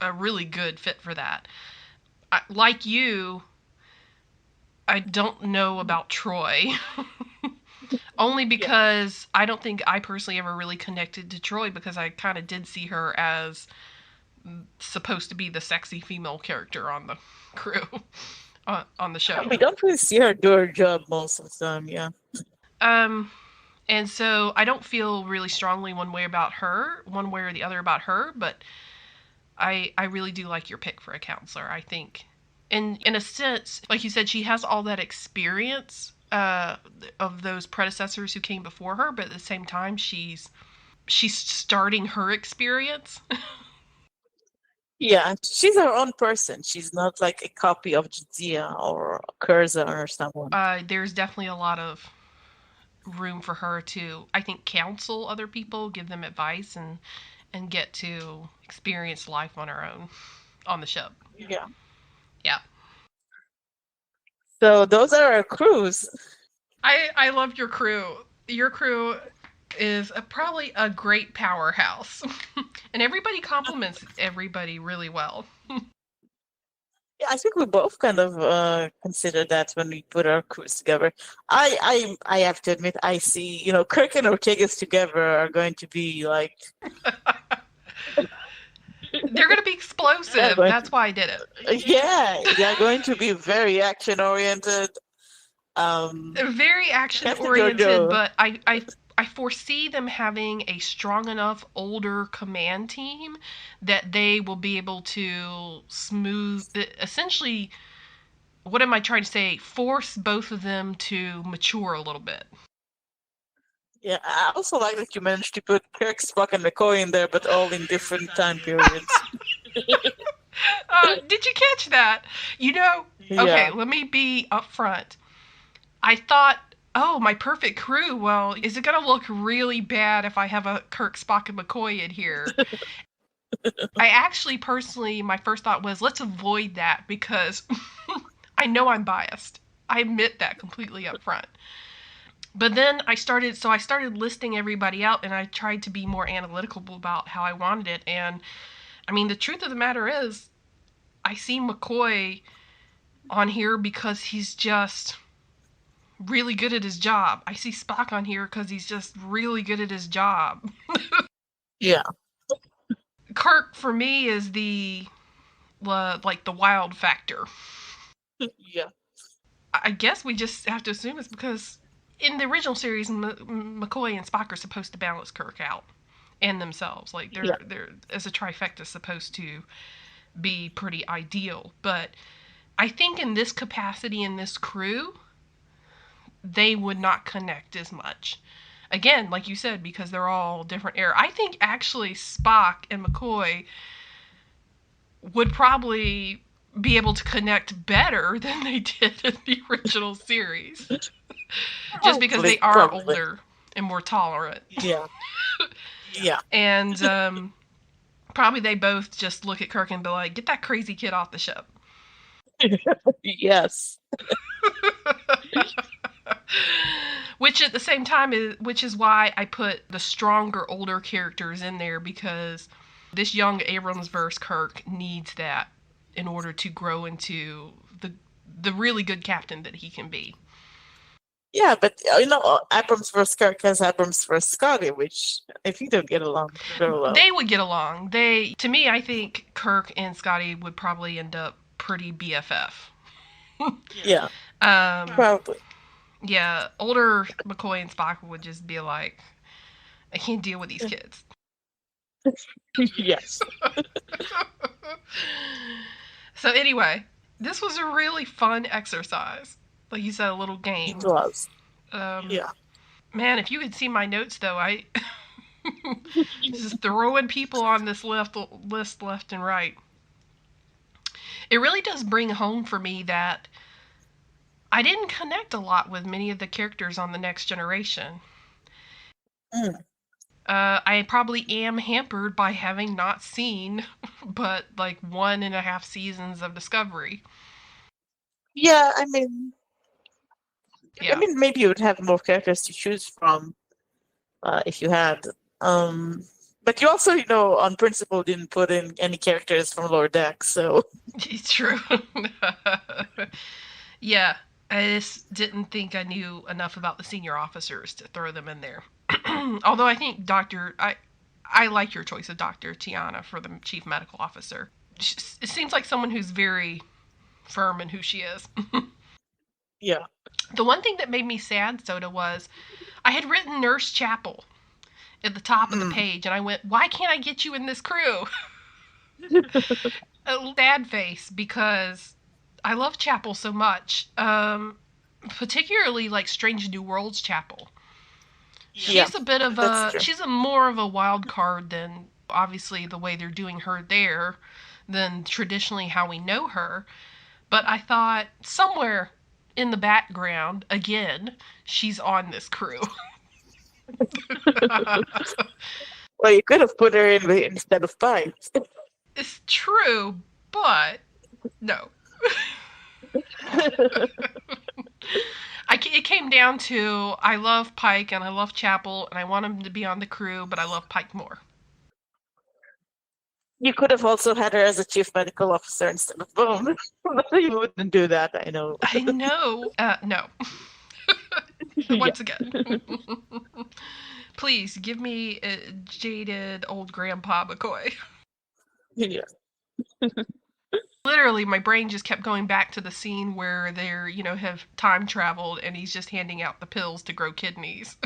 a really good fit for that. Like you, I don't know about Troy. Only because I don't think I personally ever really connected to Troy because I kind of did see her as supposed to be the sexy female character on the crew, on the show. We don't really see her do her job most of the time, yeah. And so I don't feel really strongly one way or the other about her, but I really do like your pick for a counselor. I think, in a sense, like you said, she has all that experience of those predecessors who came before her, but at the same time, she's starting her experience. Yeah, she's her own person. She's not like a copy of Jadzia or Curzon or someone. There's definitely a lot of room for her to, I think, counsel other people, give them advice, and get to experience life on her own on the ship. Yeah. Yeah. So those are our crews. I love your crew. Your crew is probably a great powerhouse. And everybody compliments everybody really well. Yeah, I think we both kind of consider that when we put our crews together. I have to admit, I see, Kirk and Ortegas together are going to be like... They're going to be explosive. That's why I did it. Yeah, they're going to be very action-oriented. Very action-oriented, but I foresee them having a strong enough older command team that they will be able to essentially, what am I trying to say? Force both of them to mature a little bit. Yeah, I also like that you managed to put Kirk, Spock, and McCoy in there, but all in different time periods. Did you catch that? Okay, let me be upfront. I thought, oh, my perfect crew. Well, is it going to look really bad if I have a Kirk, Spock, and McCoy in here? I actually, personally, my first thought was, let's avoid that because I know I'm biased. I admit that completely up front. But then I started listing everybody out, and I tried to be more analytical about how I wanted it. And, I mean, the truth of the matter is, I see McCoy on here because he's just really good at his job. I see Spock on here because he's just really good at his job. Yeah. Kirk, for me, is the wild factor. Yeah. I guess we just have to assume it's because in the original series, McCoy and Spock are supposed to balance Kirk out and themselves. Like they're as a trifecta supposed to be pretty ideal. But I think in this capacity, in this crew, they would not connect as much. Again, like you said, because they're all different era. I think actually Spock and McCoy would probably be able to connect better than they did in the original series. Just because they are Probably. older and more tolerant. Yeah. Yeah. And probably they both just look at Kirk and be like, get that crazy kid off the ship. Yes. Which at the same time is why I put the stronger older characters in there, because this young Abramsverse Kirk needs that in order to grow into the really good captain that he can be. Yeah, but Abrams versus Kirk has Abrams versus Scotty, which if you don't get along very well. They would get along. To me, I think Kirk and Scotty would probably end up pretty BFF. Yeah. Probably. Yeah, older McCoy and Spock would just be like, I can't deal with these kids. Yes. So anyway, this was a really fun exercise. Like you said, a little game. It was. Yeah. Man, if you could see my notes though, I just throwing people on this list left and right. It really does bring home for me that I didn't connect a lot with many of the characters on The Next Generation. I probably am hampered by having not seen but like 1.5 seasons of Discovery. Yeah, I mean, maybe you would have more characters to choose from if you had. But you also, on principle, didn't put in any characters from Lower Deck, so. It's true. Yeah, I just didn't think I knew enough about the senior officers to throw them in there. Although I think I like your choice of Dr. Tiana for the chief medical officer. It seems like someone who's very firm in who she is. Yeah. The one thing that made me sad, Soda, was I had written Nurse Chapel at the top of the page, and I went, why can't I get you in this crew? A sad face, because I love Chapel so much. Particularly like Strange New Worlds Chapel. She's a bit of she's a more of a wild card than obviously the way they're doing her there than traditionally how we know her. But I thought somewhere in the background, again, she's on this crew. Well, you could have put her in instead of Pike. It's true, but no. It came down to I love Pike and I love Chapel and I want him to be on the crew, but I love Pike more. You could have also had her as a chief medical officer instead of Bone. You wouldn't do that, I know. I know. No. Once again. Please, give me a jaded old Grandpa McCoy. Yeah. Literally, my brain just kept going back to the scene where they're, have time traveled and he's just handing out the pills to grow kidneys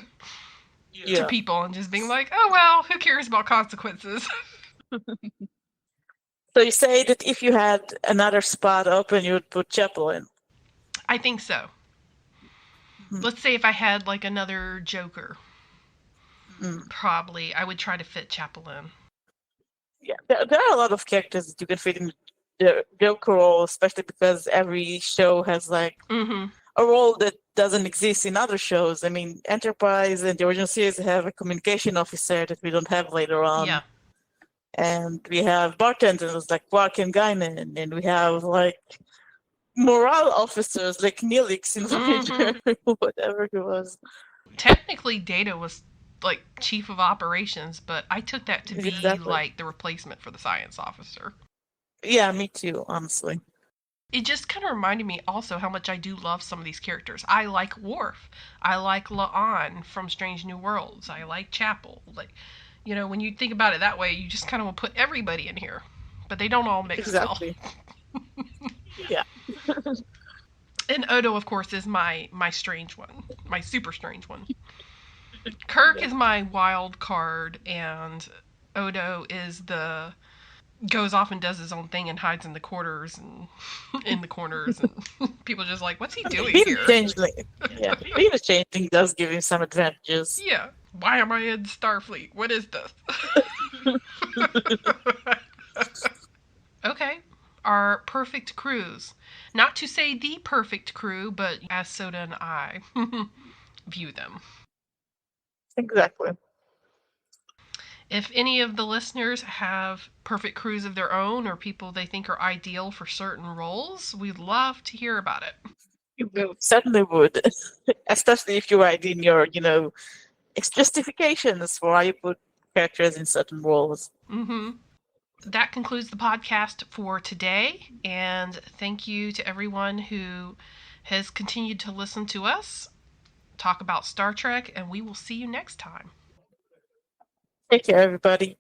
to people and just being like, oh, well, who cares about consequences? So you say that if you had another spot open, you would put Chapel in? I think so. Let's say if I had like another Joker, probably I would try to fit Chapel in. Yeah, there are a lot of characters that you can fit in the Joker role, especially because every show has like a role that doesn't exist in other shows. I mean, Enterprise and the original series have a communication officer that we don't have later on. Yeah. And we have bartenders like Quark and Guinan, and we have like morale officers like Neelix in Voyager, whatever it was. Technically, Data was like chief of operations, but I took that to be like the replacement for the science officer. Yeah, me too, honestly. It just kind of reminded me also how much I do love some of these characters. I like Worf. I like La'an from Strange New Worlds. I like Chapel. Like, when you think about it that way, you just kind of will put everybody in here, but they don't all mix well. Yeah. And Odo, of course, is my strange one, my super strange one. Kirk is my wild card, and Odo is the goes off and does his own thing and hides in the quarters and in the corners, and people are just like, what's he doing Being here? a changeling, yeah, being a changeling does give him some advantages. Yeah. Why am I in Starfleet? What is this? Okay. Our perfect crews. Not to say the perfect crew, but as Soda and I view them. Exactly. If any of the listeners have perfect crews of their own or people they think are ideal for certain roles, we'd love to hear about it. You certainly would, especially if you write in your, justifications for why you put characters in certain roles. Mm-hmm. That concludes the podcast for today, and thank you to everyone who has continued to listen to us talk about Star Trek, and we will see you next time. Take care, everybody.